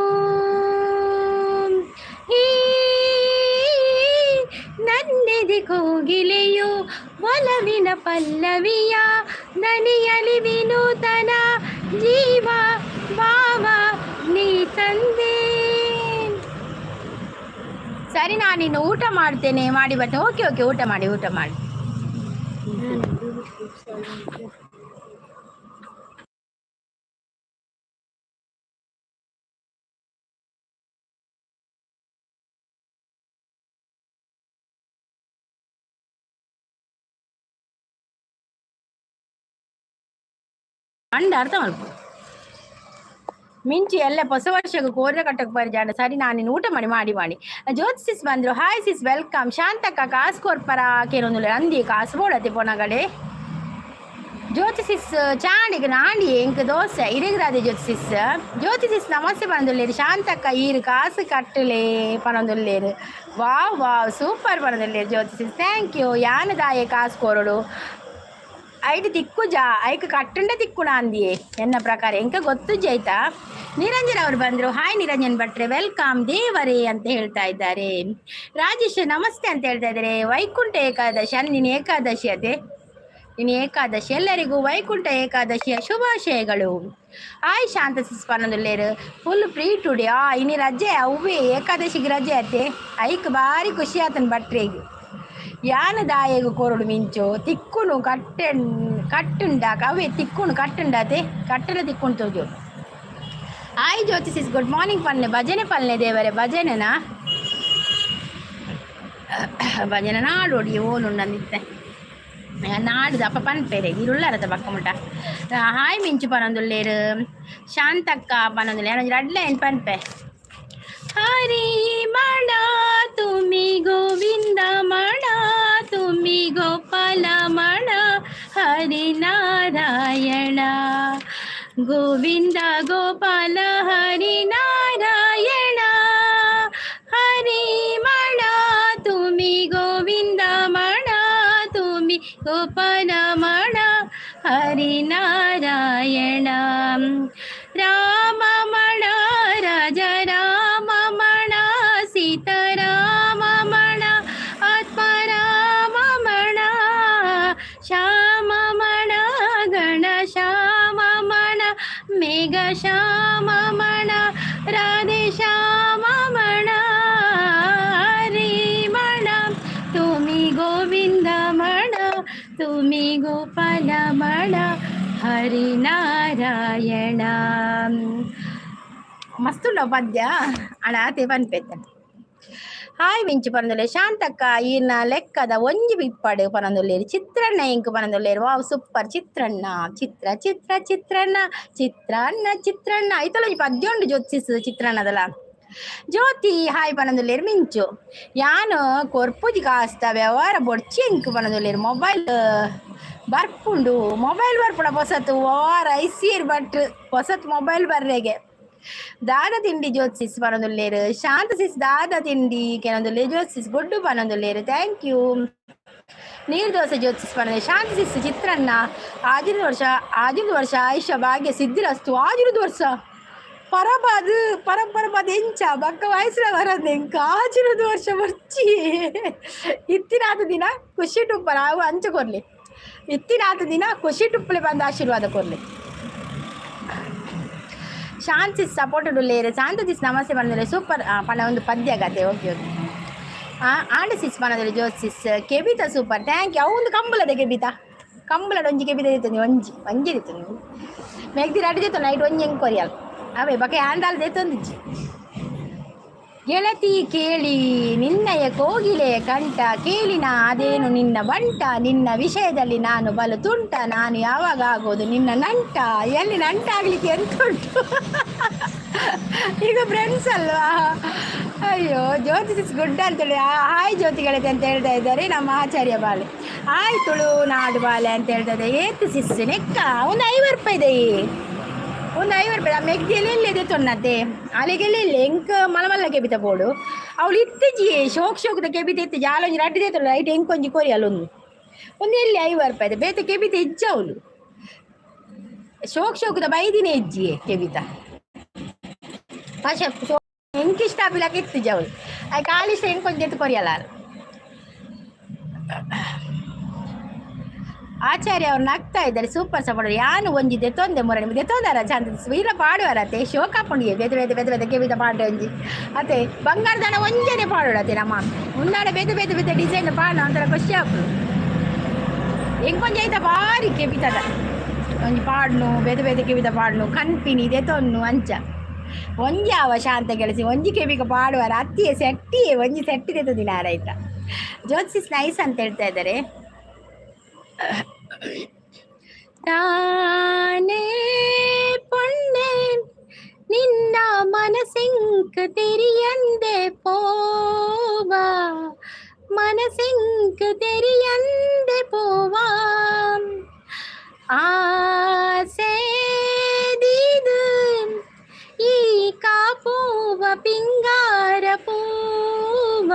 ನನ್ನೆದೆ ಕೋಗಿಲೆಯು ಒಲವಿನ ಪಲ್ಲವಿಯ ದನಿಯಲಿ ವಿನೂತನ ಜೀವ ಭಾವ ನೀ ತಂದೆ. ಸರಿ, ನಾನಿನ್ನು ಊಟ ಮಾಡ್ತೇನೆ, ಮಾಡಿ ಬರ್ತೇನೆ. ಓಕೆ ಓಕೆ, ಊಟ ಮಾಡಿ ಊಟ ಮಾಡಿ. ಅಂಡ ಅರ್ಥ ಮಾಡ್ಕೊ. ಮಿಂಚು ಎಲ್ಲ ಹೊಸ ವರ್ಷಕ್ಕೆ ಕೋರಿದ ಕಟ್ಟಕ್ಕೆ ಪರಿಜಾಡ. ಸರಿ, ನಾನು ಊಟ ಮಾಡಿ ಮಾಡಿ. ಜ್ಯೋತಿ ಸಿಸ್ ಬಂದರು. ಹಾಯ್ ಸಿಸ್, ವೆಲ್ಕಮ್. ಶಾಂತಕ್ಕ ಕಾಸು ಕೊರ್ಪರ ಕೇಳೊಂದು ಅಂದಿ ಕಾಸು ಬೋಡತ್ತೆ ಪೊನಗಡೆ. ಜ್ಯೋತಿ ಸಿಸ್ ಚಾಣಿಗೆ ನಾಂಡಿ ಎಂಕ್ ದೋಸೆ ಇರಿಗ್ರಾದೆ ಜ್ಯೋತಿ ಸಿಸ್. ಜ್ಯೋತಿ ಸಿಸ್ ನಮಸ್ತೆ ಪನದುಲ್ಲೇರು. ಶಾಂತಕ್ಕ ಈರು ಕಾಸು ಕಟ್ಟಲೆ ಪನದುಲ್ಲೇರು. ವಾವ್ ವಾವ್ ಸೂಪರ್ ಪನದುಲ್ಲೇರು ಜ್ಯೋತಿ ಸಿಸ್. Thank you. ಯಾನದಾಯೆ ಕಾಸು ಕೋರಡು ಐದು ತಿಕ್ಕು ಜಾ ಐಕ್ ಕಟ್ಟುಂಡ ತಿಕ್ಕುಣ ಅಂದಿಯೇ ಎನ್ನ ಪ್ರಕಾರ ಎಂಕ ಗೊತ್ತು ಜೈತಾ. ನಿರಂಜನ್ ಅವರು ಬಂದರು. ಹಾಯ್ ನಿರಂಜನ್ ಭಟ್ರೆ, ವೆಲ್ಕಮ್ ದೇವರೇ ಅಂತ ಹೇಳ್ತಾ ಇದ್ದಾರೆ. ರಾಜೇಶ್ ನಮಸ್ತೆ ಅಂತ ಹೇಳ್ತಾ ಇದ್ದಾರೆ. ವೈಕುಂಠ ಏಕಾದಶಿ ನೀನು ಏಕಾದಶಿ ಅದೇ ನೀನು ಏಕಾದಶಿ. ಎಲ್ಲರಿಗೂ ವೈಕುಂಠ ಏಕಾದಶಿಯ ಶುಭಾಶಯಗಳು. ಹಾಯ್ ಶಾಂತ ಸಿಸ್ಪಾನದುಲ್ಲೇರು ಫುಲ್ ಫ್ರೀ ಟುಡೇ. ಇನ್ನು ರಜೆ ಅವೇ ಏಕಾದಶಿಗೆ ರಜೆ ಅತ್ತೆ. ಐಕ್ ಭಾರಿ ಖುಷಿ ಆತನ ಭಟ್ರಿಗೆ. ಯಾನ ದಾಯಗ ಕೋರಡು ಮಿಂಚು ತಿಕ್ಕುನು ಕಟ್ಟುಂಡಾಕ ಅವೇ ತಿಕ್ಕುನು ಕಟ್ಟುಂಡಾತೆ ಕಟ್ಟಲ ತಿಕ್ಕುಂಡು ತೋಜು. ಹಾಯ್ ಜ್ಯೋತಿ ಸಿಸ್, ಗುಡ್ ಮಾರ್ನಿಂಗ್. ಪನ್ನೆ ಭಜನೆ ಪಲ್ಲೆ ದೇವರೇ ಭಜನೆನಾ ಭಜನೆ ನಾಡೋಡಿ ಓನುಂಡಂದಿತ್ತೆ ನಾಡ್ದು ಅಪ್ಪ ಪನ್ಪೇರೆ ಇರುಳ್ಳಾರದ ಪಕ್ಕ ಮುಟ. ಹಾಯ್ ಮಿಂಚು ಪನೊಂದುಲ್ಲೇರು. ಶಾಂತಕ್ಕ ಪನೊಂದುಲ್ಲೆ ಅಡ್ಲೆ ಏನು ಪನ್ಪೆ. ಹರಿ ಮಣ ತುಮಿ ಗೋವಿಂದ ಮಣ ತುಮಿ ಗೋಪಾಲ ಮಣ ಹರಿ ನಾರಾಯಣ ಗೋವಿಂದ ಗೋಪಾಲ ಹರಿ ನಾರಾಯಣ. ಹರಿ ಮಣ ತುಮಿ ಗೋವಿಂದ ಮಣ ತುಮಿ ಗೋಪಾಲ ಮಣ ಹರಿ ನಾರಾಯಣ. ರಾಮ ಮಣ ರಾಜ ರಾಮ ಮಣ ಸೀತಾರಾಮ ಮಣ ಆತ್ಮರಾಮ ಮಣ ಶ್ಯಾಮ ಮಣ ಗಣ ಶ್ಯಾಮ ಮಣ ಮೇಘ ಶ್ಯಾಮ ಮಣ ರಾಧೆ ಶ್ಯಾಮ ಮಣ. ಹರಿ ಮಣ ತುಮಿ ಗೋವಿಂದ ಮಣ ತುಮಿ ಗೋಪಾಲ ಮಣ ಹರಿ ನಾರಾಯಣ. ಮಸ್ತುಂಡ ಪದ್ಯ ಅಡಾತೆ ಪನ್ಪೆತ್ತ. ಹಾಯ್ ಮಿಂಚು ಪನದೊಲ್ಲೆ. ಶಾಂತಕ್ಕ ಈನ ಲೆಕ್ಕದ ಒಂಜಿ ಬಿಪ್ಪಡು ಪನದೊಲ್ಲೇರು. ಚಿತ್ರಣ್ಣ ಎಂಕು ಪನದೊಲ್ಲೇರು. Wow super. ಚಿತ್ರಣ್ಣ ಚಿತ್ರ ಚಿತ್ರ ಚಿತ್ರಣ್ಣ ಚಿತ್ರಾನ್ನ ಚಿತ್ರಣ್ಣ ಐತಲ್ಲ ಈ ಪದ್ಯ ಉಂಡು ಜ್ಯೋತಿಸ್ ಚಿತ್ರಾನ್ನದಲ್ಲ. ಜ್ಯೋತಿ ಹಾಯ್ ಪನದೊಲ್ಲೇರು. ಮಿಂಚು ಯಾನು ಕೊರ್ಪುಜಿ ಕಾಸ್ತ ವ್ಯವಹಾರ ಬೊಡ್ಚಿ ಎಂಕು ಪನದೊಲ್ಲೇರು. ಮೊಬೈಲ್ ಬರ್ಪುಂಡು ಮೊಬೈಲ್ ಬರ್ಪುಡ ಹೊಸತು ಓರ್ ಐಸೀರ್ ಬಟ್ ಹೊಸತ್ ಮೊಬೈಲ್ ಬರ್ರೆಗೆ ದಾದ ತಿಂಡಿ ಜ್ಯೋತಿಸ್ ಪನೊಂದುಲ್ಲೇರು ಶಾಂತ ಸಿಸ್ ದಾದ ತಿಂಡಿ ಕೆಲವೊಂದುಲ್ಲೇರು ಜ್ಯೋತಿಸ್ ಗೊಡ್ಡು ಪನೊಂದುಲ್ಲೇರು ಥ್ಯಾಂಕ್ ಯು. ನೀರು ದೋಸೆ ಜ್ಯೋತಿಸ್ ಪನೊಂದು ಶಾಂತ ಸಿಸ್ ಚಿತ್ರಾನ್ನ ಆಜಿರದ ವರ್ಷ ಆಯುಷ ಭಾಗ್ಯ ಸಿದ್ಧಿರಸ್ತು ಆಜಿರದ ವರ್ಷ ಪರಬಾದ್ ಎಂಚ ಬಕ್ಕ ವಯಸ್ಸಿನ ಬರೋದು ಎಂಕ ಆಜಿರದ ವರ್ಷ ಬರ್ಚಿ ಇತ್ತಿನಾದ ದಿನ ಖುಷಿ ಟುಪ್ಪಲ ಅವು ಅಂಚ ಕೊರ್ಲಿ ಇತ್ತಿನಾದ ದಿನ ಖುಷಿ ಟುಪ್ಪಲೆ ಬಂದು ಆಶೀರ್ವಾದ ಕೊರ್ಲಿ. ಶಾಂತಿಸ್ ಸಪೋರ್ಟೆಡ್ ಉಳ್ಳೇರು ಶಾಂತದಿಸ್ ನಮಸ್ತೆ ಬಂದರೆ ಸೂಪರ್ ಪಣ ಒಂದು ಪದ್ಯ ಕತೆ ಓಕೆ ಓಕೆ. ಆಂಡಸಿಸ್ ಪನದಲ್ಲಿ ಜ್ಯೋತಿಸ್ ಕೆಬಿತ ಸೂಪರ್ ಥ್ಯಾಂಕ್ ಯು. ಅವು ಒಂದು ಕಂಬಳದ ಕಂಬಳದ ಒಂಜಿ ಕೆಬಿತ ಇರ್ತದೆ ಒಂಜಿ ಇರ್ತದೆ ಮೆಗ್ದಿ ರೆಡ್ ಜೊತೆ ನೈಟ್ ಒಂಜಿ ಹೆಂಗೆ ಕೊರಿಯಲ್ಲ ಅವೇ ಬಕ್ಕೆ ಹ್ಯಾಂಡಲ್ ತಂದಿಜ್ಜಿ. ಗೆಳತಿ ಕೇಳಿ ನಿನ್ನಯ ಕೋಗಿಲೆ ಕಂಠ ಕೇಳಿನ ಅದೇನು ನಿನ್ನ ಬಂಟ ನಿನ್ನ ವಿಷಯದಲ್ಲಿ ನಾನು ಬಲು ತುಂಟ ನಾನು ಯಾವಾಗ ಆಗೋದು ನಿನ್ನ ನಂಟ ಎಲ್ಲಿ ನಂಟಾಗ್ಲಿಕ್ಕೆ ಎಂತುಂಟು ಈಗ ಫ್ರೆಂಡ್ಸ್ ಅಲ್ವಾ. ಅಯ್ಯೋ ಜ್ಯೋತಿಸ್ ಗುಡ್ ಅಂತೇಳಿ ಹಾಯ್ ಜ್ಯೋತಿ ಗೆಳತಿ ಅಂತ ಹೇಳ್ತಾ ಇದ್ದಾರೆ ನಮ್ಮ ಆಚಾರ್ಯ ಬಾಲೆ. ಹಾಯ್ ತುಳು ನಾಡು ಬಾಲೆ ಅಂತ ಹೇಳ್ತಾ ಇದ್ದಾರೆ. ಏತು ಸಿಸ್ ನೆಕ್ಕ ಒಂದು 50 ರೂಪಾಯಿ ಇದೆ ಒಂದು 50 ರೂಪಾಯಿ ಮೆಗ್ದಿಯಲ್ಲಿ ಎಲ್ಲಿದೆ ತೊನ್ನತ್ತೆ ಅಲೆಗೆಲ್ಲ ಇಲ್ಲ ಎಂಕ ಮಲಮಲ್ಲ ಕೆಬಿತ ಬೋಡು ಅವಳು ಇತ್ತಿಜಿ ಶೋಕದ ಕೆಬಿತ ಇತ್ತು ಜಾಲೊಂಜಿ ರಡ್ಡಿದೆ ತೊಲ್ಲ ಐಟ್ ಎಂಕೊಂಜಿ ಕೊರಿ ಅಲ್ಲೊಂದು ಎಲ್ಲಿ 50 ರೂಪಾಯಿ ಇದೆ ಬೇತೆ ಕೆಬಿತ ಇಜ್ಜ ಅವಳು ಶೋಕದ ಬೈದಿನೇ ಇಜ್ಜಿಯೇ ಕೆಬಿತ ಎಂಕಿಷ್ಟ ಬಿಲಕ್ಕೆ ಇತ್ತಿಜ್ಜ ಅವಳು ಅದು ಕಾಲಿಷ್ಟ ಎಂಕೊಂಜಿ ಎತ್ತು ಕೊರಿಯಲ್ಲ. ಆಚಾರ್ಯ ಅವ್ರು ನಗ್ತಾ ಇದ್ದಾರೆ ಸೂಪರ್ ಸಪೋರ್ಟ್ ಯಾನು ಒಂಜಿದೆ ತೊಂದೆ ಮೊರ ನಿಮಗೆ ತೊಂದಾರ ಚಂದ ವೀರ ಪಾಡುವರತ್ತೆ ಶೋಕಾಪುಂಡಿಗೆ ಬೆದ ಕೆವಿದ ಪಾಡು ಒಂಜಿ ಅತ್ತೆ ಬಂಗಾರದಾನ ಒಂಜನೆ ಪಾಡೋಡತ್ತೆ ನಮ್ಮ ಮುಂದಾಡ ಬೆದ ಡಿಸೈನ್ ಪಾಡ ಒಂಥರ ಖುಷಿ ಹಾಕು ಎಂಕೊಂಜಿ ಆಯ್ತಾ ಭಾರಿ ಕೆಬಿತದ ಒಂಜಿ ಪಾಡ್ನು ಬೆದ ಕೆವಿದ ಪಾಡ್ನು ಕನ್ಪಿನಿ ಇದೆ ತೊನ್ನು ಅಂಚ ಒಂಜಿ ಅವ ಶಾಂತ ಗೆಳಸಿ ಒಂಜಿ ಕೆಬಿಗ ಪಾಡುವರ ಅತ್ತಿಯೇ ಸೆಟ್ಟಿಯೇ ಒಂಜಿ ಸೆಟ್ಟಿದೆ ದಿನ ಆಯ್ತಾ. ಜ್ಯೋತಿಸ್ ನೈಸ್ ಅಂತ ಹೇಳ್ತಾ ಇದ್ದಾರೆ. ತಾನೇ ಪೊಣ್ಣೆ ನಿನ್ನ ಮನಸಿಂಕ್ ತೆರಿಯಂದೆ ಪೋವಾ ಮನಸಿಂಕ್ ತೆರಿಯಂದೆ ಪೋವಾ ಆಸೆ ದೀದು ಈ ಕಾಪುವ ಪಿಂಗಾರ ಪೂವ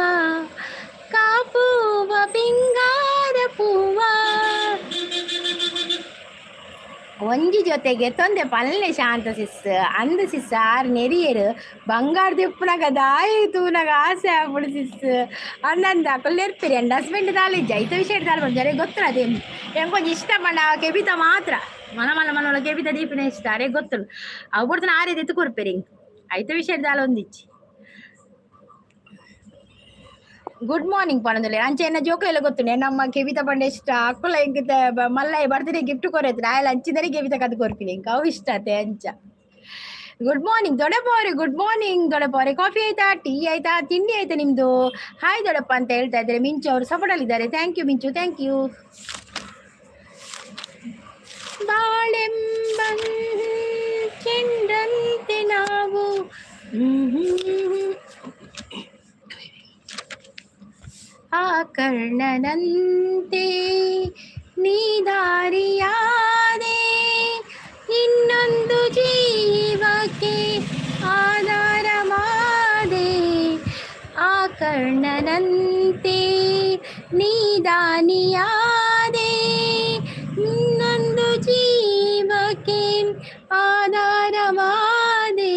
ಕಾಪುವ ಪಿಂಗಾರ ಪೂವ ಒಂಜಿ ಜೊತೆಗೆ ತೊಂದೆ ಪಲ್ಲೆ ಶಾಂತ ಸಿಸ್ ಅಂದ ಸಿಸ್ ಆರು ನೆರಿಯರು ಬಂಗಾರ ದಿಪ್ಪನಾಗ ದಾಯಿ ತೂನಾಗ ಆಸೆ ಆಗ್ಬಿಡು ಸಿಸ್ ಅಂದಂದ ಕೊಲ್ಲೆರ್ಪಿರಿ ಅಂಡ್ ಹಸ್ಬೆಂಡ್ ದಾಲಿಜ್ಜ ಐತ ವಿಷಯ ದಾಲ್ ಜರೆ ಗೊತ್ತಲ್ಲ ಅದೇನು ಹೆಂಗೊಂದು ಇಷ್ಟ ಪಂಡ ಕೆಬಿತ ಮಾತ್ರ ಮನ ಕೆಬಿತ ದೀಪಿನ ಇಷ್ಟ ಅರೆ ಗೊತ್ತಳು ಅವು ಬಿಡ್ತಾನೆ ಆರೇ ಎತ್ತು ಕೊರ್ಪೇರಿ ಐತ ವಿಷಯ ದಾಲ ಒಂದಿಚ್ಚಿ. ಗುಡ್ ಮಾರ್ನಿಂಗ್ ಪಣದಲ್ಲಿ ಅಂಚೆ ಎನ್ನ ಜೋಕ ಎಲ್ಲ ಗೊತ್ತು ನಮ್ಮ ಕೆವಿತ ಪಂಡ ಇಷ್ಟ ಅಕ್ಕಲ ಹೆಂಗಿತ ಮಲ್ಲ ಬರ್ತೀನಿ ಗಿಫ್ಟ್ ಕೊರೈತೆ ಆಯಲ್ಲ ಹಂಚಿದರೆ ಕೆವಿತ ಕದ್ದು ಕೊರ್ಪಿನಿ ಹಿಂಗೆ ಅವು ಇಷ್ಟ ಅತ್ತೆ ಅಂಚ. ಗುಡ್ ಮಾರ್ನಿಂಗ್ ದೊಡ್ಡಪ್ಪವ್ರೆ ಗುಡ್ ಮಾರ್ನಿಂಗ್ ದೊಡ್ಡಪ್ಪವ್ರೆ ಕಾಫಿ ಆಯ್ತಾ ಟೀ ಆಯ್ತಾ ತಿಂಡಿ ಆಯ್ತಾ ನಿಮ್ದು ಹಾಯ್ ದೊಡ್ಡಪ್ಪ ಅಂತ ಹೇಳ್ತಾ ಇದ್ದಾರೆ. ಮಿಂಚು ಅವರು ಸಪೋರ್ಟಲ್ಲಿದ್ದಾರೆ ಥ್ಯಾಂಕ್ ಯು ಮಿಂಚು ಥ್ಯಾಂಕ್ ಯು. ಬಾಳೆಂಬಂತೆ ನಾವು ಆ ಕರ್ಣನಂತೆ ನೀದಾರಿಯಾದೆ ಇನ್ನೊಂದು ಜೀವಕ್ಕೆ ಆಧಾರ ಮಾದೆ ಆ ಕರ್ಣನಂತೆ ನೀದಾನಿಯಾದೆ ಇನ್ನೊಂದು ಜೀವಕ್ಕೆ ಆಧಾರವಾದೆ.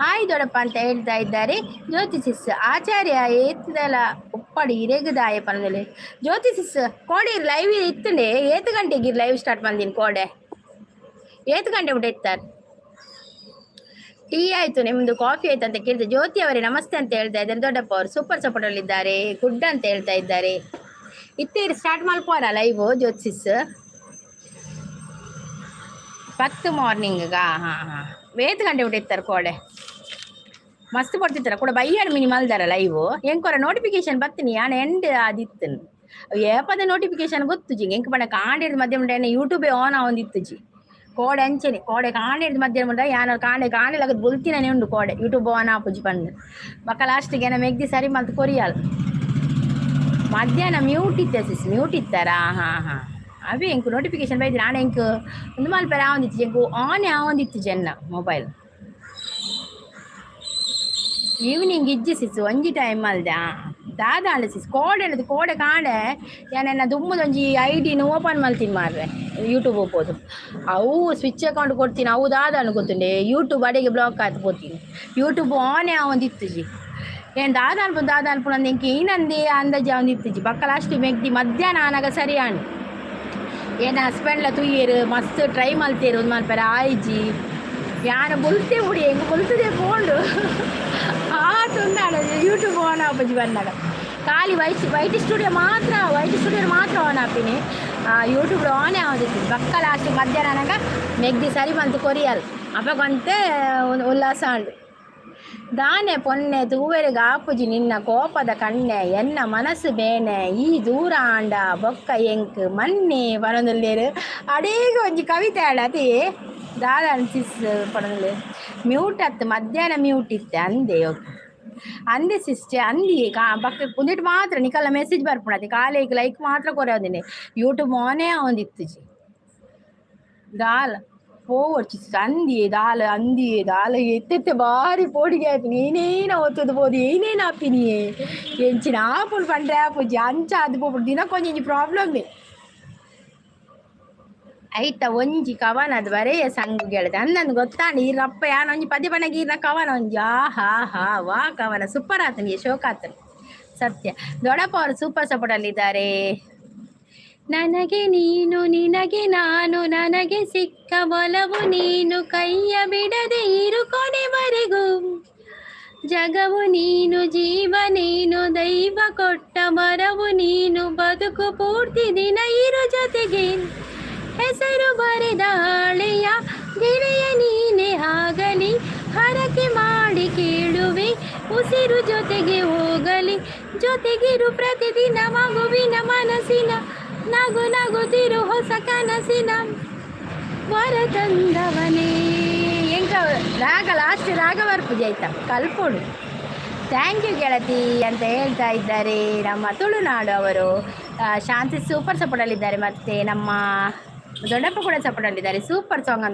ಹಾಯ್ ದೊಡ್ಡಪ್ಪ ಅಂತ ಹೇಳ್ತಾ ಇದ್ದಾರೆ. ಜ್ಯೋತಿಸಿಸ್ ಆಚಾರ್ಯ ಏತದಲ ಉಪ್ಪಡಿ ಇರೆಗುದಾಯ ಪನದಲ್ಲಿ ಜ್ಯೋತಿಸಿಸ್ ಕೋಡೆ ಲೈವ್ ಇತ್ತಂಡೆ ಏತು ಗಂಟೆಗೆ ಲೈವ್ ಸ್ಟಾರ್ಟ್ ಬಂದೀನಿ ಕೋಡೆ ಏತು ಗಂಟೆ ಬಿಟ್ಟು ಇರ್ತಾರೆ. ಟೀ ಆಯಿತು ನಿಮ್ಮದು ಕಾಫಿ ಆಯ್ತು ಅಂತ ಕೇಳಿದೆ. ಜ್ಯೋತಿ ಅವರೇ ನಮಸ್ತೆ ಅಂತ ಹೇಳ್ತಾ ಇದ್ದಾರೆ. ದೊಡ್ಡಪ್ಪ ಅವರು ಸೂಪರ್ ಸಪೋರ್ಟಲ್ಲಿದ್ದಾರೆ ಗುಡ್ ಅಂತ ಹೇಳ್ತಾ ಇದ್ದಾರೆ. ಇತ್ತೇರಿ ಸ್ಟಾರ್ಟ್ ಮಾಡ್ಕೋರ ಲೈವ್ ಜ್ಯೋತಿಸಿಸ್ 10 ಮಾರ್ನಿಂಗ್ಗ ಹಾಂ ಏತು ಗಂಟೆ ಬಿಟ್ಟು ಇರ್ತಾರೆ ಕೋಡೆ ಮಸ್ತ್ ಕೊಡ್ತಿರ್ತಾರೆ ಕೂಡ ಬೈಯಾಡು ಮಿನಿಮಲ್ದಾರ ಲೈವ್ ಎಂಕೊರ ನೋಟಿಫಿಕೇಶನ್ ಬರ್ತೀನಿ ಯಾಣ ಎಂಡ್ ಆದಿತ್ತನು ಏಪದ ನೋಟಿಫಿಕೇಶನ್ ಗೊತ್ತು ಜಿ ಎಂಕ ಪಂಡ ಕಾಂಡಿಡ್ದು ಮಧ್ಯಾಹ್ನ ಯೂಟ್ಯೂಬೇ ಆನ್ ಆವೊಂದಿತ್ತು ಜಿ ಕೋಡೆ ಅಂಚೆನೆ ಕೋಡೆ ಕಾಂಡಿಡ್ದು ಮಧ್ಯಾಹ್ನ ಯಾರು ಕಾಣೆಲಾಗದು ಬೊಲ್ತಿನೇ ಉಂಡು ಕೋಡೆ ಯೂಟ್ಯೂಬ್ ಆನ್ ಆಪುಜಿ ಪಂಡು ಮಕ್ಕ ಲಾಸ್ಟಿಗೆ ಏನ ಮೆಗ್ದಿ ಸರಿ ಮಲ್ತು ಕೊರಿಯಲ್ಲ ಮಧ್ಯಾಹ್ನ ಮ್ಯೂಟ್ ಇತ್ತೆ ಸಿಸ್ ಮ್ಯೂಟ್ ಇತ್ತಾರಾ ಹಾಂ ಅವೇ ಎಂಕು ನೋಟಿಫಿಕೇಶನ್ ಬೈದ್ರೆ ನಾನು ಎಂಕು ಒಂದು ಮಲ್ಪೆರ ಆವಂದಿತ್ತು ಎಂಕು ಆನ್ ಆವಂದಿತ್ತು ಜನ್ನ ಮೊಬೈಲ್ ಈವ್ನಿಂಗ್ ಇಜ್ಜಿ ಸಿಸ್ ಒಂಜಿ ಟೈಮ್ ಅಲ್ದ ದಾದಾಂಡ ಸಿಸ್ ಕೋಡೆ ಹೇಳದು ಕೋಡೆ ಕಾಣೆ ಏನೆನ್ನ ದುಮ್ಮದೊಂಜಿ ಐಡಿನ ಓಪನ್ ಮಲ್ತೀನಿ ಮಾರ್ರೆ ಯೂಟ್ಯೂಬ್ ಹೋಗ್ಬೋದು ಅವು ಸ್ವಿಚ್ ಅಕೌಂಟ್ ಕೊಡ್ತೀನಿ ಅವು ದಾದಾಂಡ ಗೊತ್ತುಂಡೆ ಯೂಟ್ಯೂಬ್ ಅಡೆಗೆ ಬ್ಲಾಕ್ ಆಯ್ತು పోತೀನಿ ಯೂಟ್ಯೂಬ್ ಆನೇ ಆವಂದಿತ್ತು ಜಿ ಏನು ದಾದಾಲ್ಪ ನಂದು ಎಂಕಿ ಏನಂದೆ ಅಂದಾಜಿ ಆವಂದಿತ್ತು ಜಿ ಬಕ್ಕ ಲಾಸ್ಟ್ ಮೆಗ್ದಿ ಮಧ್ಯಾಹ್ನ ಆನಾಗ ಸರಿ ಆಣ್ ಏನು ಹಸ್ಬೆಂಡ್ಲ ತುಯ್ಯರು ಮಸ್ತ್ ಟ್ರೈ ಮಲ್ತೇರು ಒಂದು ಮಲ್ಪೆರ ಆಯ್ಜಿ ಯಾರು ಬುಲ್ತೆ ಹುಡಿ ಹೆಂಗೆ ಬುಲ್ತದೆ ಬೋಂಡು ತುಂದಾಡ ಯೂಟ್ಯೂಬ್ ಆನ್ ಆಪಜಿ ಬಂದಾಗ ಖಾಲಿ ವೈಟ್ ಸ್ಟುಡಿಯೋ ಮಾತ್ರ ಆನ್ ಆಪಿನಿ ಯೂಟ್ಯೂಬ್ ಆನೇ ಆವದಿತ್ತು ಬಕ್ಕ ಲಾಸ್ಟ್ ಮಧ್ಯಾಹ್ನ ಅನಾಗ ಮೆಗ್ದಿ ಸರಿ ಬಂತು ಕೊರಿಯಲ್ ಅಪ್ಪಗೊಂತೆ ಉಲ್ಲಾಸ ಅಂಡು ದಾನೆ ಪೊನ್ನೆ ತೂವೆರಿಗೆ ಆಪುಜಿ ನಿನ್ನ ಕೋಪದ ಕಣ್ಣೆ ಎನ್ನ ಮನಸ್ಸು ಬೇನೆ ಈ ದೂರ ಆಂಡ ಬೊಕ್ಕ ಎಂಕ್ ಮನ್ನೆ ಪನೊಂದುಲ್ಲೇರು ಅಡೇಗ ಒಂಜಿ ಕವಿತೆ ಆಡತಿ ದಾದ ಸಿಸ್ ಪನೊಂದುಲ್ಲೇರು ಮ್ಯೂಟ್ ಅತ್ತು ಮಧ್ಯಾಹ್ನ ಮ್ಯೂಟ್ ಇತ್ತೆ ಅಂದೆ ಸಿಸ್ಟೆ ಅಂದಿ ಬಕ್ಕ ಕುಂದಿಟ್ಟು ಮಾತ್ರ ನಿಕಲ್ಲ ಮೆಸೇಜ್ ಬರ್ಪುಣತಿ ಕಾಲೇಗೆ ಲೈಕ್ ಮಾತ್ರ ಕೊರೋದಿನಿ ಯೂಟ್ಯೂಬ್ ಆನೇ ಆವಂದಿತ್ತು ಜಿ ದಾಲ್ పోవచ్చు అంది దాల ఎత్తెత్తే భారీ పోడిగా అయిపోయి నేనైనా అవుతుంది పోదు ఏనైనా ఆపినియే ఎంచిన ఆపులు పండ్ರೆ ಆಪುಜಿ ಅಂಚ ಅದು పోపుಡು ದಿನ ಕೊಂಚ ಪ್ರಾಬ್ಲಮ್ ಐತ ಒಂಜಿ ಕವನದ ಬರೆಯ ಸಂಗು ಗೆಳದೆ ಅಂದಂದು ಗೊತ್ತಾಂಡು ಈ ರಪ್ಪ ಯಾನೊಂಜಿ ಪದ್ಯ ಬಣ್ಣಗೆ ಈರ್ನ ಕವನ ಒಂಜಿ ಹಾ ವಾ ಕವನ ಸೂಪರ್ ಆತನಿಗೆ ಶೋಕ ಆತನು ಸತ್ಯ ದೊಡ್ಡಪ್ಪ ಅವರು ಸೂಪರ್ ಸಪೋರ್ಟ್ ಅಲ್ಲಿದ್ದಾರೆ ನನಗೆ ನೀನು ನಿನಗೆ ನಾನು ನನಗೆ ಸಿಕ್ಕ ಒಲವು ನೀನು ಕೈಯ ಬಿಡದೆ ಇರು ಕೊನೆವರೆಗೂ ಜಗವು ನೀನು ಜೀವ ನೀನು ದೈವ ಕೊಟ್ಟ ವರವು ನೀನು ಬದುಕು ಪೂರ್ತಿ ದಿನ ಇರು ಜೊತೆಗೆ ಹೆಸರು ಬರೆದ ಹಳೆಯ ಗೆಳೆಯ ನೀನೆ ಆಗಲಿ ಹರಕೆ ಮಾಡಿ ಕೇಳುವೆ ಉಸಿರು ಜೊತೆಗೆ ಹೋಗಲಿ ಜೊತೆಗಿರು ಪ್ರತಿದಿನ ಮಗುವಿನ ಮನಸ್ಸಿನ ನಗು ನಗುತ್ತಿರು ಹೊಸ ಕನಸಿನ ವರ ತಂದವನೇ ಎಂಕ ರಾಗ ಲಾಸ್ಟ್ ರಾಗ ಬರ್ಪುಜಿ ಆಯ್ತಾ ಕಲ್ಪೋಡು ಥ್ಯಾಂಕ್ ಯು ಗೆಳತಿ ಅಂತ ಹೇಳ್ತಾ ಇದ್ದಾರೆ ನಮ್ಮ ತುಳುನಾಡು ಅವರು ಶಾಂತಿ ಸೂಪರ್ ಸಪೋರ್ಟಲ್ಲಿದ್ದಾರೆ ಮತ್ತು ನಮ್ಮ ದೊಡ್ಡಪ್ಪ ಕೂಡ ಸಪೋರ್ಟಲ್ಲಿದ್ದಾರೆ ಸೂಪರ್ ಸಾಂಗ್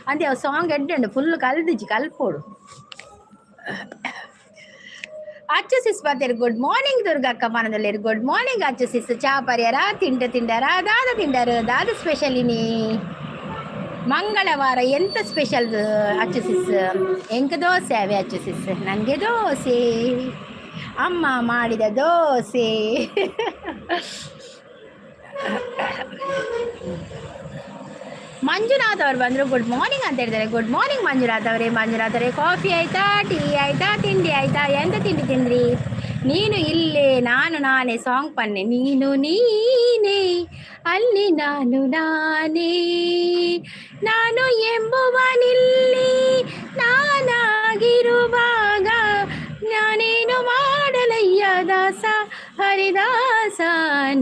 ಅಂತೆ ಅವ್ರು ಸಾಂಗ್ ಎಡ್ಡು ಫುಲ್ ಕಲ್ದಿಜ್ಜಿ ಕಲ್ಪೋಡು ಅಚ್ಚು ಸಿಸ್ ಬರ್ತೀರಿ ಗುಡ್ ಮಾರ್ನಿಂಗ್ ದುರ್ಗಕ್ಕ ಮನದಲ್ಲಿ ಗುಡ್ ಮಾರ್ನಿಂಗ್ ಅಚ್ಚು ಸಿಸ್ ಚಾ ಪರಿಯಾರ ತಿಂಡಾರ ದಾದ ಸ್ಪೆಷಲ್ ಇನಿ ಮಂಗಳವಾರ ಎಂತ ಸ್ಪೆಷಲ್ ಅಚ್ಚು ಸಿಸ್ ಎಂಕ ದೋಸೆ ಅವೇ ಅಚ್ಚು ಸಿಸ್ ನನಗೆ ದೋಸೆ ಅಮ್ಮ ಮಾಡಿದ ದೋಸೆ ಮಂಜುನಾಥ್ ಅವ್ರು ಬಂದರು ಗುಡ್ ಮಾರ್ನಿಂಗ್ ಅಂತ ಹೇಳ್ತಾರೆ ಗುಡ್ ಮಾರ್ನಿಂಗ್ ಮಂಜುನಾಥ್ ಅವರೇ ಕಾಫಿ ಆಯಿತಾ ಟೀ ಆಯಿತಾ ತಿಂಡಿ ಆಯಿತಾ ಎಂತ ತಿಂಡಿ ತಿಂದ್ರಿ ನೀನು ಇಲ್ಲೇ ನಾನೇ ಸಾಂಗ್ ಪನ್ನೆ ನೀನು ನೀನೇ ಅಲ್ಲಿ ನಾನೇ ನಾನು ಎಂಬುವನಿಲ್ಲಿ ನಾನಾಗಿರುವಾಗ ನಾನೇನು ಮಾಡಲಯ್ಯ ದಾಸ ಹರಿದಾಸ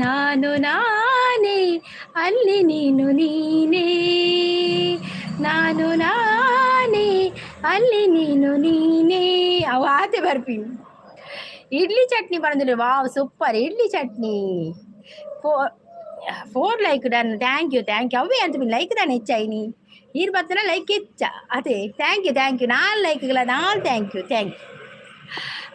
ನಾನು ನಾನೇ ಅಲ್ಲಿ ನೀನೇ ನಾನು ನಾನೇ ಅಲ್ಲಿ ನೀನೇ ಅವು ಆತೆ ಬರ್ತೀನಿ ಇಡ್ಲಿ ಚಟ್ನಿ ಬಂದಿಲ್ಲ wow super idli chutney four like done thank you ಅವೇ ಅಂತ ಲೈಕ್ ತಾನೆ ಹೆಚ್ಚಾಯಿನಿ ಈರು ಬರ್ತನ ಲೈಕ್ ಹೆಚ್ಚ ಅದೇ ಥ್ಯಾಂಕ್ ಯು ನಾಲ್ಕು ಲೈಕ್ಗಳ ಥ್ಯಾಂಕ್ ಯು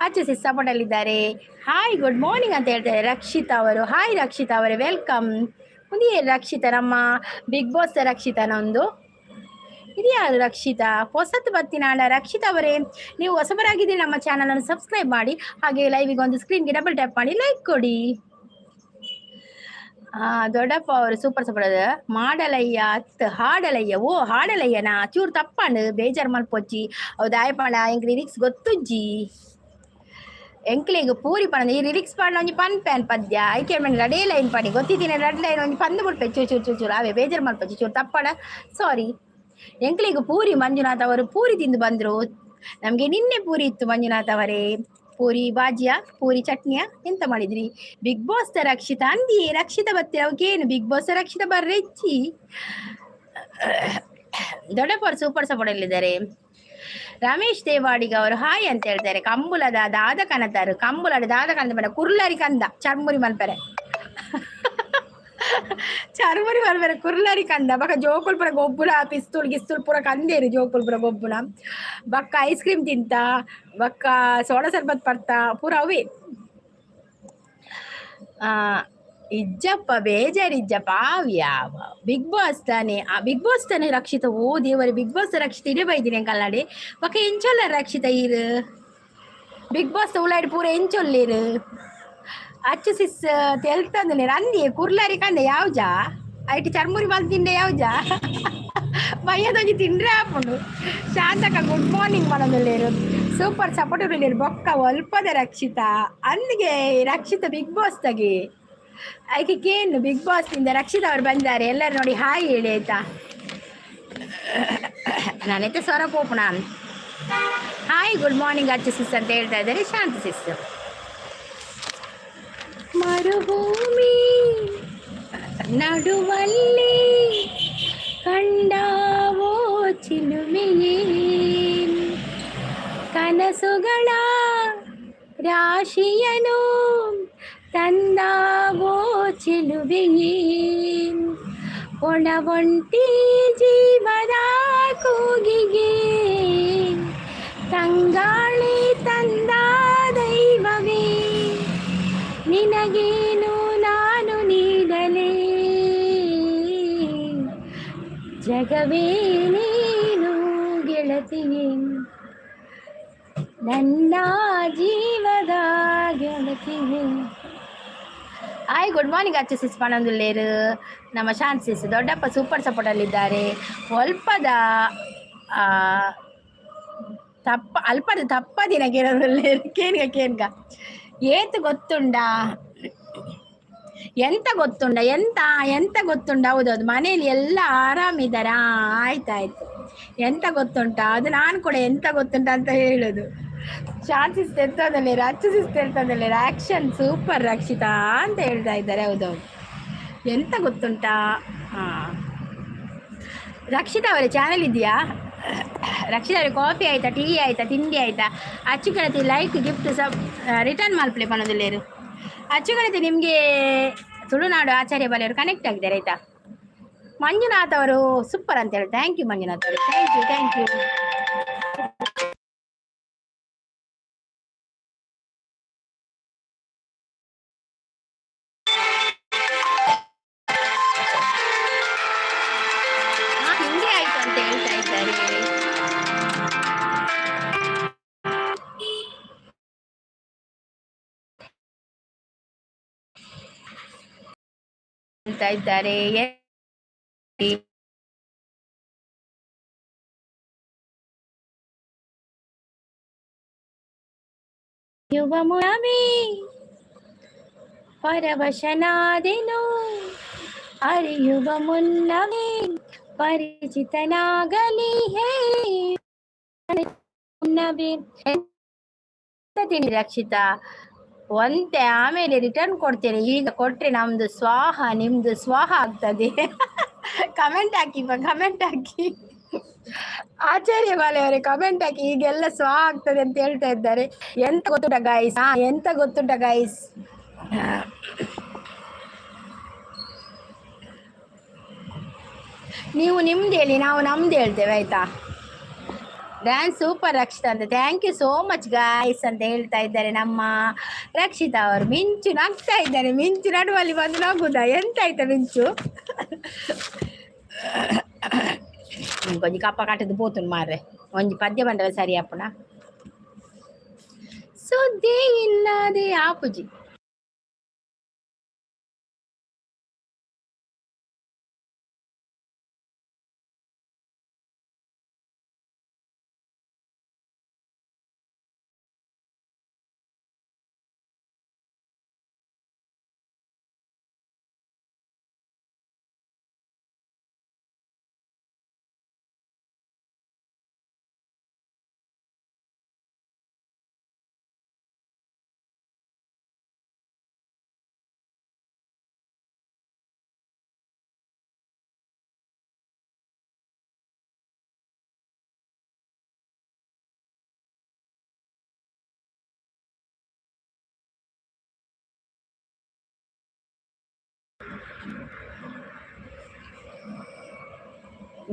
ಅಚ್ಚು ಸಿಸ್ ಸಪೋರ್ಟಲ್ಲಿದ್ದಾರೆ ಹಾಯ್ ಗುಡ್ ಮಾರ್ನಿಂಗ್ ಅಂತ ಹೇಳ್ತಾರೆ ರಕ್ಷಿತಾ ಅವರು ಹಾಯ್ ರಕ್ಷಿತಾ ಅವರೇ ವೆಲ್ಕಮ್ ಮುಂದೆ ರಕ್ಷಿತಾ ನಮ್ಮ ಬಿಗ್ ಬಾಸ್ ರಕ್ಷಿತಾನ ಒಂದು ಇದು ಯಾರು ರಕ್ಷಿತಾ ಹೊಸತು ಬತ್ತಿನಾಳ ರಕ್ಷಿತಾ ಅವರೇ ನೀವು ಹೊಸಬರಾಗಿದ್ದೀರಿ ನಮ್ಮ ಚಾನಲನ್ನು ಸಬ್ಸ್ಕ್ರೈಬ್ ಮಾಡಿ ಹಾಗೆ ಲೈವಿಗೆ ಒಂದು ಸ್ಕ್ರೀನ್ಗೆ ಡಬಲ್ ಟ್ಯಾಪ್ ಮಾಡಿ ಲೈಕ್ ಕೊಡಿ ದೊಡ್ಡಪ್ಪ ಅವರು ಸೂಪರ್ ಮಾಡಲಯ್ಯ ಹಾಡಲಯ್ಯ ಓ ಹಾಡಲಯ್ಯನಾ ಚೂರು ತಪ್ಪಂಡು ಬೇಜಾರು ಮಲ್ಪೊಚ್ಚಿ ಅವು ದಾಯಪಾಡ ಎಂಕ್ ಲಿರಿಕ್ಸ್ ಗೊತ್ತುಜ್ಜಿ ಎಂಕ್ಲಿಗೆ ಪೂರಿ ಪಂಡ ಈ ಲಿರಿಕ್ಸ್ ಪಾಡ ಒಂಜಿ ಪನ್ಪೇನ್ ಪದ್ಯ ಐಕೆ ರೆಡೇ ಲೈನ್ ಪಾಡಿ ಗೊತ್ತಿದ್ದೀನಿ ರೆಡ್ ಲೈನ್ ಒಂಜಿ ಪಂದು ಬಿಡ್ಪೆ ಚೂರು ಅವೇ ಬೇಜಾರು ಮಲ್ಪೊಚ್ಚಿ ಚೂರು ತಪ್ಪಡ ಸಾರಿ ಎಂಕ್ಲಿಗೆ ಪೂರಿ ಮಂಜುನಾಥ್ ಅವರು ಪೂರಿ ತಿಂದು ಬಂದರು ನಮಗೆ ನಿನ್ನೆ ಪೂರಿ ಇತ್ತು ಮಂಜುನಾಥ್ ಅವರೇ ಪೂರಿ ಬಾಜಿಯಾ ಪೂರಿ ಚಟ್ನಿಯಾ ಎಂತ ಮಾಡಿದ್ರಿ ಬಿಗ್ ಬಾಸ್ ರಕ್ಷಿತಾ ಅಂದಿ ರಕ್ಷಿತಾ ಬರ್ತೀರ ಅವಕ್ಕೇನು ಬಿಗ್ ಬಾಸ್ ರಕ್ಷಿತಾ ಬರ್ರೆಚ್ಚಿ ದೊಡ್ಡಪ್ಪ ಸೂಪರ್ ಸಪೋರ್ಟಲ್ಲಿದ್ದಾರೆ ರಮೇಶ್ ದೇವಾಡಿಗ ಅವರು ಹಾಯ್ ಅಂತ ಹೇಳ್ತಾರೆ ಕಂಬುಲದ ದಾದ ಕನತಾರು ಕಂಬುಲದ ದಾದ ಕನತ ಬೇಡ ಕುರ್ಲರಿ ಕಂದ ಚರ್ಮುರಿ ಮಲ್ಪರೆ ಚರ್ಮುರಿ ಬರ್ಬೇರೆ ಕುರ್ಲಾರಿ ಕಂದ ಬಕ್ಕ ಜೋಕುಲ್ ಪುರ ಗೊಬ್ಬುಲ ಪಿಸ್ತೂಲ್ ಗಿಸ್ತೂಲ್ ಪೂರ ಕಂದೇರಿ ಜೋಕುಲ್ ಪುರ ಗೊಬ್ಬುನ ಬಕ್ಕ ಐಸ್ ಕ್ರೀಮ್ ತಿಂತ ಬಕ್ಕ ಸೋಡಾ ಸರ್ಬತ್ ಪಡ್ತ ಪೂರ ಅವೇ ಆ ಇಜ್ಜಪ್ಪ ಬೇಜಾರಿಜ್ಜಪ್ಪ ಯಾವ ಬಿಗ್ ಬಾಸ್ ತಾನೆ ಆ ಬಿಗ್ ಬಾಸ್ ತಾನೆ ರಕ್ಷಿತ ಓ ದೇವರೇ ಬಿಗ್ ಬಾಸ್ ರಕ್ಷಿತ ಇಡೇ ಬೈದಿನಿ ಕಲ್ಲಾಡಿ ಬಕ್ಕ ಎಂಚೊಲ್ಲ ರಕ್ಷಿತ ಈರು ಬಿಗ್ ಬಾಸ್ ಉಳ್ಳಾಡಿ ಪೂರ ಎಂಚೊಲ್ಲೇರು ಅಚ್ಚು ಸಿಸ್ ತೆಲ್ತಂದ್ರೆ ಅಂದಿ ಕುರ್ಲಾರಿ ಕಂದೆ ಯಾವ್ಜಾ ಐಟಿ ಚರ್ಮುರಿ ಬಂದು ತಿಂಡೆ ಯಾವ್ಜಾ ಬಯ್ಯದೊಂಜಿ ತಿಂಡ್ರೆ ಹಾಕೊಂಡು ಶಾಂತಕ ಗುಡ್ ಮಾರ್ನಿಂಗ್ ಮಾಡೋದಿಲ್ಲೇರು ಸೂಪರ್ ಸಪೋರ್ಟ್ ಇಲ್ಲೇರು ಬೊಕ್ಕ ಒಲ್ಪದ ರಕ್ಷಿತ ಅಂದಿಗೆ ರಕ್ಷಿತ ಬಿಗ್ ಬಾಸ್ ತಗಿ ಆಯ್ಕೆ ಕೇನು ಬಿಗ್ ಬಾಸ್ನಿಂದ ರಕ್ಷಿತ ಅವ್ರು ಬಂದಾರೆ ಎಲ್ಲರೂ ನೋಡಿ ಹಾಯ್ ಹೇಳಿ ಆಯ್ತಾ ನಾನೈತೆ ಸ್ವರ ಪೋಪುಣ ಹಾಯ್ ಗುಡ್ ಮಾರ್ನಿಂಗ್ ಅಚ್ಚು ಸಿಸ್ ಅಂತ ಹೇಳ್ತಾ ಇದ್ದಾರೆ ಶಾಂತ ಸಿಸ್ ಮರುಭೂಮಿ ನಡುವಲ್ಲಿ ಕಂಡಾವೋ ಚಿಲುಮೆಯೇ ಕನಸುಗಳ ರಾಶಿಯನು ತಂದಾವೋ ಚಿಲುವೆಯೇ ಒಣ ಒಂಟಿ ಜೀವದ ಕೂಗಿಗೆ ತಂಗಾಳಿ ತಂದ ದೈವವೇ ನಿನಗೇನು ನಾನು ನೀಡಲೇ ಜಗವೇ ನೀನು ಗೆಳತಿಯೇ ನನ್ನ ಜೀವದ ಗೆಳತಿಯೇ ಹಾಯ್ ಗುಡ್ ಮಾರ್ನಿಂಗ್ ಅಚ್ಚು ಸಿಸ್ ಪಣಂದುಲ್ಲೇರು ನಮ್ಮ ಶಾಂತ್ ಸಿಸ್ ದೊಡ್ಡಪ್ಪ ಸೂಪರ್ ಸಪೋರ್ಟಲ್ಲಿದ್ದಾರೆ ಅಲ್ಪದ ಅಲ್ಪದ ತಪ್ಪದಿನ ಕೇಳೋದ್ರಲ್ಲೇರು ಕೇನ್ಗ ಏತು ಗೊತ್ತುಂಡ ಎಂತ ಗೊತ್ತುಂಡ ಹೌದೌದು ಮನೇಲಿ ಎಲ್ಲ ಆರಾಮಿದ್ದಾರಾ ಆಯ್ತಾಯ್ತು ಎಂತ ಗೊತ್ತುಂಟ ಅದು ನಾನು ಕೂಡ ಎಂತ ಗೊತ್ತುಂಟ ಅಂತ ಹೇಳೋದು ಶಾಂತಿಸ್ ತೆರ್ತದಲ್ಲೇ ರಕ್ಷಿಸ್ ತೆರ್ತದಲ್ಲೇ ಆಕ್ಷನ್ ಸೂಪರ್ ರಕ್ಷಿತಾ ಅಂತ ಹೇಳ್ತಾ ಇದ್ದಾರೆ ಹೌದೌದು ಎಂತ ಗೊತ್ತುಂಟಾ ರಕ್ಷಿತಾ ಅವರೇ ಚಾನಲ್ ಇದೆಯಾ ರಕ್ಷಿತಾ ಅವರೇ ಕಾಫಿ ಆಯ್ತಾ ಟೀ ಆಯ್ತಾ ತಿಂಡಿ ಆಯ್ತಾ ಅಚ್ಚುಕಳತಿ ಲೈಕ್ ಗಿಫ್ಟ್ ಸಬ್ ರಿಟರ್ನ್ ಮಾಡ್ಪ್ಲೇ ಪನ್ನೋದಿಲ್ಲೇರು ಅಚ್ಚುಕಳತಿ ನಿಮಗೆ ತುಳುನಾಡು ಆಚಾರ್ಯ ಬಾಲೆಯವರು ಕನೆಕ್ಟ್ ಆಗಿದ್ದಾರೆ ಆಯ್ತಾ ಮಂಜುನಾಥ್ ಅವರು ಸೂಪರ್ ಅಂತ ಹೇಳಿ ಥ್ಯಾಂಕ್ ಯು ಮಂಜುನಾಥ್ ಅವರು ಥ್ಯಾಂಕ್ ಯು ಹಿಂಗೆ ಆಯ್ತು ಅಂತ ಹೇಳ್ತಾ ಇದ್ದಾರೆ ಅಂತ ಇದ್ದಾರೆ ಯುವ ಮುಳವೇ ಪರವಶನಾದೆನು ಅರಿಯುವ ಮುನ್ನವೇ ಪರಿಚಿತನಾಗಲಿ ಹೇ ಮುನ್ನವೇ ರಕ್ಷಿತಾ ಒಂತೆ ಆಮೇಲೆ ರಿಟರ್ನ್ ಕೊಡ್ತೇನೆ ಈಗ ಕೊಟ್ರೆ ನಮ್ದು ಸ್ವಾಹ ನಿಮ್ದು ಸ್ವಾಹ ಆಗ್ತದೆ ಕಮೆಂಟ್ ಹಾಕಿ ಕಮೆಂಟ್ ಹಾಕಿ ಆಚಾರ್ಯ ಬಾಲೆಯವರೇ ಕಮೆಂಟ್ ಹಾಕಿ ಈಗೆಲ್ಲ ಸ್ವಾಹ ಆಗ್ತದೆ ಅಂತ ಹೇಳ್ತಾ ಇದ್ದಾರೆ ಎಂತ ಗೊತ್ತುಂಟ ಗೈಸ್ ನೀವು ನಿಮ್ದು ಹೇಳಿ ನಾವು ನಮ್ದು ಹೇಳ್ತೇವೆ ಆಯ್ತಾ ಡ್ಯಾನ್ಸ್ ಸೂಪರ್ ರಕ್ಷಿತಾ ಅಂತ thank you so much guys ಅಂತ ಹೇಳ್ತಾ ಇದ್ದಾರೆ ನಮ್ಮ ರಕ್ಷಿತಾ ಅವರು ಮಿಂಚು ನಗ್ತಾ ಇದ್ದಾರೆ ಮಿಂಚು ನಡುವಲ್ಲಿ ಬಂದು ನಗುದಾ ಎಂತ ಆಯ್ತಾ ಮಿಂಚು ಕೊಂಚ ಕಪ್ಪ ಕಟ್ಟದು ಪೋತು ಮಾರ್ರೆ ಒಂಜಿ ಪದ್ಯ ಬಂಡವ ಸರಿ ಅಪ್ಪಣ ಸುದ್ದಿ ಇಲ್ಲದೆ ಆಪುಜಿ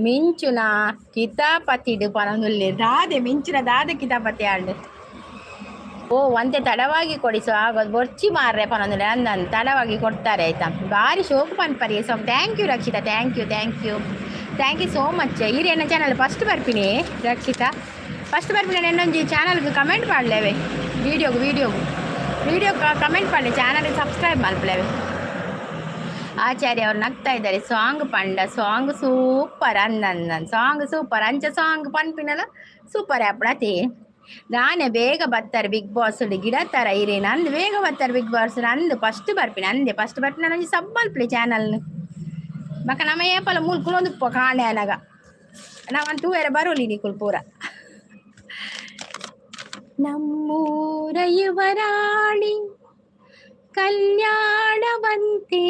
ಮಿಂಚುನ ಕಿತಾಪತಿಡು ಪನೊಂದುಲ್ಲೆ ದಾದೆ ಮಿಂಚುನ ದಾದೆ ಕಿತಾಪತಿ ಆಂಡ್ ಓ ಒಂತೆ ತಡವಾಗಿ ಕೊಡಿಸು ಆಗೋದು ಬೊರ್ಚಿ ಮಾರ್ರೆ ಪನೊಂದುಲ್ಲೆ ಅಂದಂದು ತಡವಾಗಿ ಕೊಡ್ತಾರೆ ಆಯ್ತಾ ಭಾರಿ ಶೋಕು ಪನ್ಪರಿ so thank you Rakshitha thank you so much ಇರಿ ಎನ್ನ ಚಾನಲ್ ಫಸ್ಟ್ ಬರ್ಪಿನಿ ರಕ್ಷಿತಾ ಫಸ್ಟ್ ಬರ್ಪಿನಿ ಎನ್ನೊಂಜಿ ಚಾನಲ್ಗೆ ಕಮೆಂಟ್ ಮಾಡಲೇವೆ ವಿಡಿಯೋ ಕಮೆಂಟ್ ಮಾಡಿ ಚಾನಲ್ಗೆ ಸಬ್ಸ್ಕ್ರೈಬ್ ಮಾಡ್ಲೇವೆ ಆಚಾರ್ಯ ಅವ್ರು ನಗ್ತಾ ಇದ್ದಾರೆ ಸಾಂಗ್ ಪಂಡ ಸಾಂಗ್ ಸೂಪರ್ ಸಾಂಗ್ ಸೂಪರ್ ಅಂಚ ಸಾಂಗ್ ಪನ್ಪಿನಲ್ಲ ಸೂಪರ್ ಆಪಣತಿ ನಾನೇ ಬೇಗ ಬರ್ತಾರೆ ಬಿಗ್ ಬಾಸ್ ಗಿಡ ಥರ ಇರಿ ನಂದು ಬೇಗ ಬರ್ತಾರೆ ಬಿಗ್ ಬಾಸ್ ನಂದು ಫಸ್ಟ್ ಬರ್ಪಿನಿ ನಂಗೆ ಸಬ್ ಮಲ್ಪಲಿ ಚಾನಲ್ ಮಕ್ಕ ನಮ್ಮ ಏಪಲ ಮುಲ್ಕುಲೊಂದು ಕಾಣೆ ಅನಗ ನಾವಂತೂ ಬೇರೆ ಬರೋಲಿ ನಿಕುಲ್ ಪೂರ ನಮ್ಮೂರ ಯುವರಾಣಿ ಕಲ್ಯಾಣವಂತೆ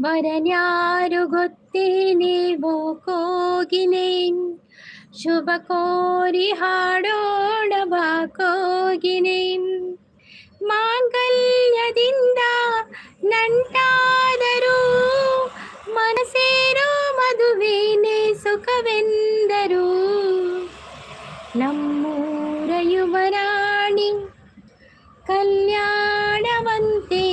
ವರನ್ಯಾರು ಗೊತ್ತೇನೇವೋ ಕೋಗಿಲೆ ಶುಭ ಕೋರಿ ಹಾಡೋಣ ಬಾ ಕೋಗಿಲೆ ಮಾಂಗಲ್ಯದಿಂದ ನಂಟಾದರೂ ಮನಸೇರೋ ಮದುವೆನೇ ಸುಖವೆಂದರು ನಮ್ಮೂರ ಯುವರಾಣಿ ಕಲ್ಯಾಣವಂತೆ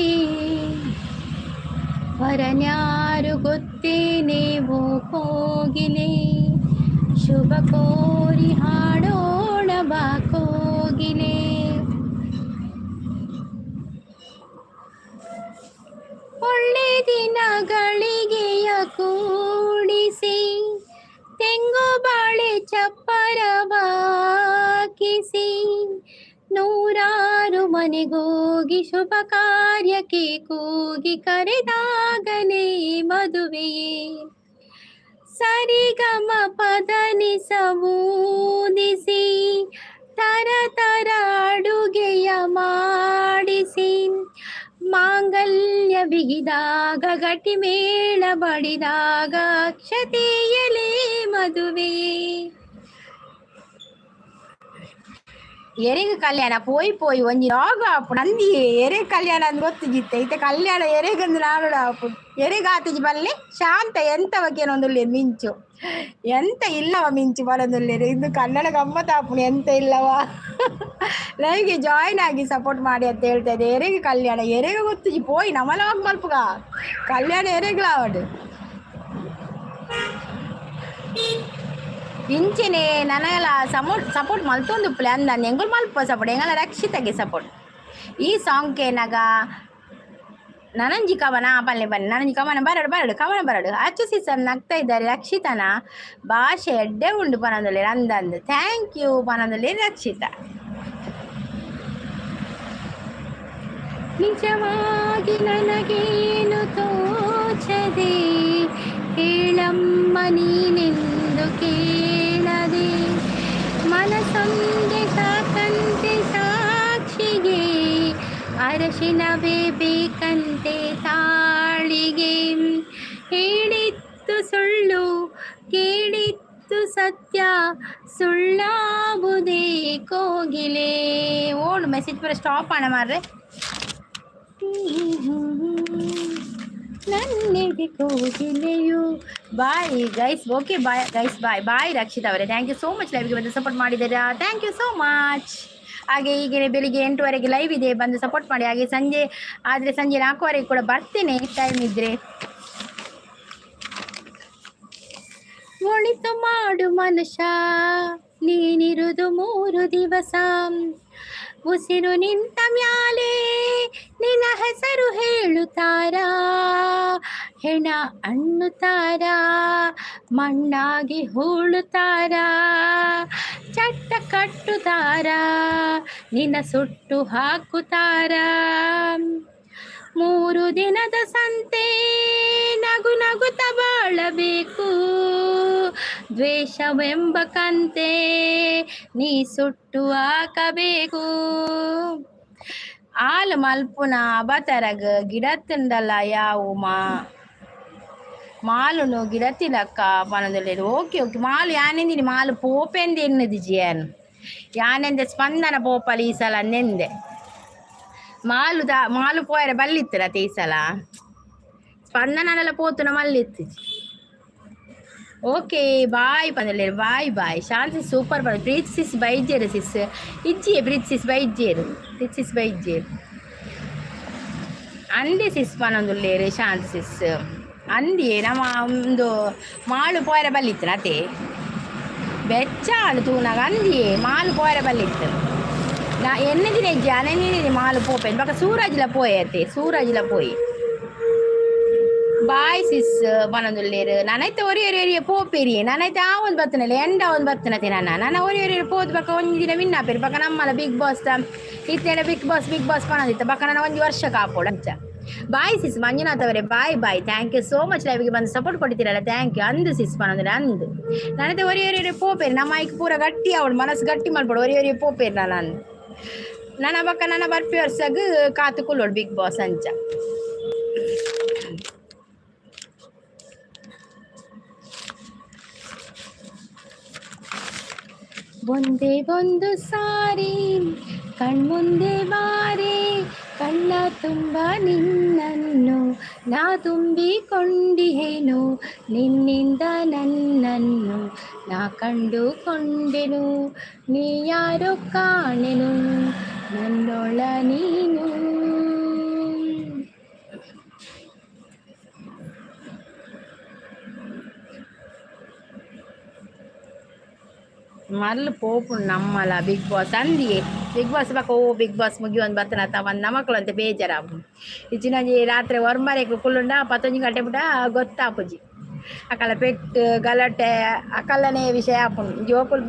ವರನ್ಯಾರು ಗೊತ್ತೇನೇವೋ ಕೋಗಿಲೆ ಶುಭ ಕೋರಿ ಹಾಡೋಣ ಬಾ ಕೋಗಿಲೆ ಒಳ್ಳೆ ದಿನಗಳಿಗೆಯ ಕೂಡಿಸಿ ತೆಂಗು ಬಾಳೆ ಚಪ್ಪರವಾಕಿಸಿ ನೂರಾರು ಮನೆಗೋಗಿ ಶುಭ ಕಾರ್ಯಕ್ಕೆ ಕೂಗಿ ಕರೆದಾಗಲೇ ಮದುವೆಯೇ ಸರಿಗಮ ಪದನಿಸ ಮೂದಿಸಿ ತರ ತರ ಅಡುಗೆಯ ಮಾಡಿಸಿ ಮಾಂಗಲ್ಯ ಬಿಗಿದಾಗ ಗಟ್ಟಿ ಮೇಳ ಬಡಿದಾಗ ಅಕ್ಷತೆಯಲೇ ಮದುವೆಯೇ ಎರೆಗೆ ಕಲ್ಯಾಣ ಪೋಯಿ ಒಂಜಿ ರೋಗ ಆಪು ನಂದಿ ಎರೆ ಕಲ್ಯಾಣ ಅಂದ್ ಗೊತ್ತಿಗಿತ್ತೆ ಐತೆ ಕಲ್ಯಾಣ ಎರೆಗಂದು ನಾಡು ಆಪು ಎರೆಗಾತಿಜಿ ಬಲ್ಲೆ ಶಾಂತ ಎಂತವಕ್ಕೇನೊಂದುಲ್ಲೆ ಮಿಂಚು ಎಂತ ಇಲ್ಲವ ಮಿಂಚು ಬರೋದುಲ್ಲೇರು ಇದು ಕನ್ನಡ ಗಮ್ಮತ್ ಆಪುಣಿ ಎಂತ ಇಲ್ಲವ ಲೈವ್ಗೆ ಜಾಯಿನ್ ಆಗಿ ಸಪೋರ್ಟ್ ಮಾಡಿ ಅಂತ ಹೇಳ್ತಾ ಇದೆ ಎರೆಗೆ ಕಲ್ಯಾಣ ಎರೆಗೆ ಗೊತ್ತಿಜಿ ಪೋಯಿ ನಮಲ ಮಲ್ಪುಗ ಕಲ್ಯಾಣ ಎರೆಗ್ಲಾವಡು ಇಂಚಿನೇ ನನಗೆಲ್ಲ ಸಪೋರ್ಟ್ ಮಲ್ತೊಂದು ಪ್ಲ್ಯಾನ್ ನಾನು ಎಂಗಳು ಮಲ್ಪ ಸಪೋರ್ಟ್ ಎಂಗಲ ರಕ್ಷಿತಾಗೆ ಸಪೋರ್ಟ್ ಈ ಸಾಂಗ್ಗೆ ನಗ ನನಂಜಿ ಕವನ ಪಲ್ಲೆ ಬನ್ನಿ ನನಂಜಿ ಕವನ ಬರಡು ಕವನ ಅಚ್ಚು ಸಿಸನ್ ನಗ್ತಾ ಇದ್ದಾರೆ ರಕ್ಷಿತನ ಭಾಷೆ ಎಡ್ಡೆ ಉಂಡು ಪನಂದಲ್ಲಿ ಅಂದಂದು ಥ್ಯಾಂಕ್ ಯು ಪನಂದಲ್ಲಿ ರಕ್ಷಿತಾ ನಿಜವಾಗಿ ನನಗೇನು ತೋಚದೆ ಹೇಳಮ್ಮ ನೀನೆಂದು ಕೇಳದೆ ಮನಸೊಂದೆ ಸಾಕಂತೆ ಸಾಕ್ಷಿಗೆ ಅರಶಿನವೇ ಬೇಕಂತೆ ತಾಳಿಗೆ ಹೇಳಿತ್ತು ಸುಳ್ಳು ಕೇಳಿತ್ತು ಸತ್ಯ ಸುಳ್ಳಾಬುದೇ ಕೋಗಿಲೆ ಓಡು ಮೆಸೇಜ್ ಪೂರ ಸ್ಟಾಪ್ ಆಣ ಮಾರ್ರೆ ನನ್ನೆದೆ ಕೋಗಿಲೆಯು bye guys okay bye guys bye Rakshitha ಅವರೇ ಥ್ಯಾಂಕ್ ಯು ಸೋ ಮಚ್ ಲೈವ್ಗೆ ಬಂದು ಸಪೋರ್ಟ್ ಮಾಡಿದ್ದೀರಾ ಥ್ಯಾಂಕ್ ಯು ಸೋ ಮಚ್ ಹಾಗೆ ಹೀಗೆ ಬೆಳಿಗ್ಗೆ 8 ಲೈವ್ ಇದೆ ಬಂದು ಸಪೋರ್ಟ್ ಮಾಡಿ ಹಾಗೆ ಸಂಜೆ 4 ಕೂಡ ಬರ್ತೇನೆ ಟೈಮ್ ಇದ್ದರೆ ಒಳಿತು ಮಾಡು ಮನುಷ್ಯ ನೀನಿರುವುದು 3 ದಿವಸ ಉಸಿರು ನಿಂತ ಮ್ಯಾಲೆ ನಿನ್ನ ಹೆಸರು ಹೇಳುತ್ತಾರ ಹೆಣ ಅನ್ನುತ್ತಾರ ಮಣ್ಣಾಗಿ ಹೂಳುತ್ತಾರ ಚಟ್ಟ ಕಟ್ಟುತ್ತಾರ ನಿನ್ನ ಸುಟ್ಟು ಹಾಕುತ್ತಾರ 3 ದಿನದ ಸಂತೆ ನಗು ನಗುತ್ತ ಬಾಳಬೇಕು ದ್ವೇಷವೆಂಬ ಕಂತೆ ನೀ ಸುಟ್ಟು ಹಾಕಬೇಕು ಆಲ್ ಮಲ್ಪುನ ಅಬತರಗ ಗಿಡತ್ತಂದಲ್ಲ ಯಾವು ಮಾಲುನು ಗಿಡತಿಲಕ್ಕ ಪನದಲ್ಲೇರು ಓಕೆ ಮಾಲು ಯಾನೆಂದಿನಿ ಮಾಲು ಪೋಪೆಂದು ಎನ್ನದು ಜಿಯನ್ ಯಾನೆಂದೆ ಸ್ಪಂದನ ಪೋಪಲಿ ಈ ಸಲ ನೆಂದೆ ಮಾಲು ಪೋಯರೆ ಬಲ್ಲಿತ್ತರತ್ತೆ ಈ ಸಲ ಸ್ಪಂದನೆಲ್ಲ ಪೋತುನ ಮಲ್ಲಿತ್ತು ಓಕೆ ಬಾಯ್ ಪಂದಲೆ ಬಾಯ್ ಬಾಯ್ ಶಾಂತಿ ಸೂಪರ್ ಪಡ ಪ್ರೀತ್ ಸಿಸ್ ಬೈಜೇರು ಸಿಸ್ ಇಜ್ಜಿಯೇ ಪ್ರೀತ್ ಸಿಸ್ ಬೈಜೇರು ಪ್ರೀತ್ ಸಿಸ್ ಬೈಜೇರು ಅಂದಿ ಸಿಸ್ ಪನೊಂದುಲ್ಲೇರು ಶಾಂತಿ ಸಿಸ್ ಅಂದಿಯೇ ನಮ್ಮ ಒಂದು ಮಾಳು ಪೋಯರ ಬಲ್ಲಿತ್ತು ನತೆ ಬೆಚ್ಚಾಳು ತೂನಾಗ ಅಂದಿಯೇ ಮಾಲು ಪೋಯರ ಬಲ್ಲಿತ್ತು ನಾ ಎನ್ನದಿನ ಇಜ್ಜಿ ಅನನಿನಿ ಮಾಲು ಪೋಪೆ ಬಕ ಸೂರಜ್ಲ ಪೋಯತೆ ಸೂರಜ್ಲ ಪೋಯಿ ಬಾಯ್ ಸಿಸ್ ಪನೊಂದುಲ್ಲೇರು ನಾನೈತೆ ಒರಿಯೊರಿಯೊರಿಯ ಪೋಪೆರಿಯೆ ನಾನೈತೆ ಆ ಒಂದು ಬತ್ತನಲ್ಲ ಎಂಡ ಒಂದು ಬತ್ತನತೆ ನನ್ನ ಒರಿಯೊರಿಯರು ಪೋದ್ ಬಕ ಒಂದು ದಿನ ವಿನ್ನಾಪೇರಿ ಬಕ ನಮ್ಮಲ್ಲ ಬಿಗ್ ಬಾಸ್ ಇತ್ತೆಲ್ಲ ಬಿಗ್ ಬಾಸ್ ಪನೊಂದಿತ್ತ ಬಕ ನನ್ನ ಒಂದು ವರ್ಷ ಕಾಪೋಡು ಅಂಚ ಬಾಯ್ ಸಿಸ್ ಮಂಜುನಾಥ್ ಅವರೇ bye bye thank you so much ಲೈವ್ಗೆ ಬಂದು ಸಪೋರ್ಟ್ ಕೊಡ್ತೀರಲ್ಲ ಥ್ಯಾಂಕ್ ಯು ಅಂದು ಸಿಸ್ ಪನೊಂದ್ರೆ ಅಂದು ನಾನೈತೆ ಒರಿಯೊರಿಯರೆ ಪೋಪೇರಿ ನಮ್ಮ ಮೈಕ್ ಪೂರ ಗಟ್ಟಿ ಅವಳು ಮನಸ್ಸು ಗಟ್ಟಿ ಮಾಡ್ಬೋಡು ಒರಿಯೊರಿಯ ಪೋಪೇರಿ ನಾನು ಅಂದು ನನ್ನ ಬಕ್ಕ ನನ್ನ ಬರ್ಪಿ ವರ್ಷಗ ಕಾತು ಕುಲ್ಲೋಡು ಬಿಗ್ ಬಾಸ್ ಅಂಚ ಒಂದೇ ಒಂದು ಸಾರಿ ಕಣ್ಮುಂದೆ ಬಾರೆ ಕಣ್ಣ ತುಂಬ ನಿನ್ನನ್ನು ನಾ ತುಂಬಿಕೊಂಡಿಹೇನು ನಿನ್ನಿಂದ ನನ್ನನ್ನು ನಾ ಕಂಡುಕೊಂಡೆನು ನೀ ಯಾರೋ ಕಾಣೆನು ನನ್ನೊಳ ನೀನು ಮರ್ಲು ಪೋಪು ನಮ್ಮಲ್ಲ ಬಿಗ್ ಬಾಸ್ ಅಂದಿಯೇ ಬಿಗ್ ಬಾಸ್ ಬಕ್ಕ ಓ ಬಿಗ್ ಬಾಸ್ ಮುಗಿ ಒಂದು ಬರ್ತನ ಒಂದು ನಮಕ್ಳು ಅಂತ ಬೇಜಾರಾಪು ಇಚ್ಚಿನಜಿ ರಾತ್ರಿ ಹೊರ್ಮರೆಗೆ ಕುಲ್ಲುಂಡ 11 ಗಂಟೆ ಬಿಟ್ಟ ಗೊತ್ತಾಪುಜಿ ಅಕಲ ಪೆಟ್ಟು ಗಲಾಟೆ ಅಕಲ್ಲನೇ ವಿಷಯ ಆಪುಂಡು ಜೋಕುಲ್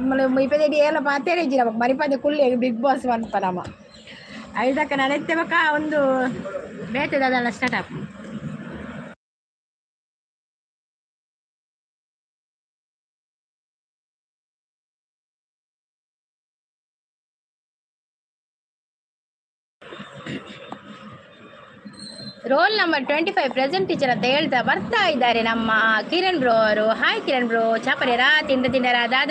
ಇಪ್ಪತ್ತೇಡಿ ಎಲ್ಲ ಮಾತೇನೆ ಇಜ್ಜಿನ ಮರಿಪಂದೆ ಕುಲ್ಲೆ ಬಿಗ್ ಬಾಸ್ ಅನ್ಪ ನಮ್ಮ ಐದಕ್ಕ ನನೆತ್ತೆ ಬಕ್ಕ ಒಂದು ಬೇತದ ಅದೆಲ್ಲ ಸ್ಟಾರ್ಟ್ ಆಪು ರೋಲ್ ನಂಬರ್ 25 ಪ್ರೆಸೆಂಟ್ ಟೀಚರ್ ಅಂತ ಹೇಳ್ತಾ ಬರ್ತಾ ಇದ್ದಾರೆ ನಮ್ಮ ಕಿರಣ್ ಬ್ರೋ ಅವರು. ಹಾಯ್ ಕಿರಣ್ ಬ್ರೋ, ಚಾಪರ್ಯರಾ ತಿಂಡ ದಾದ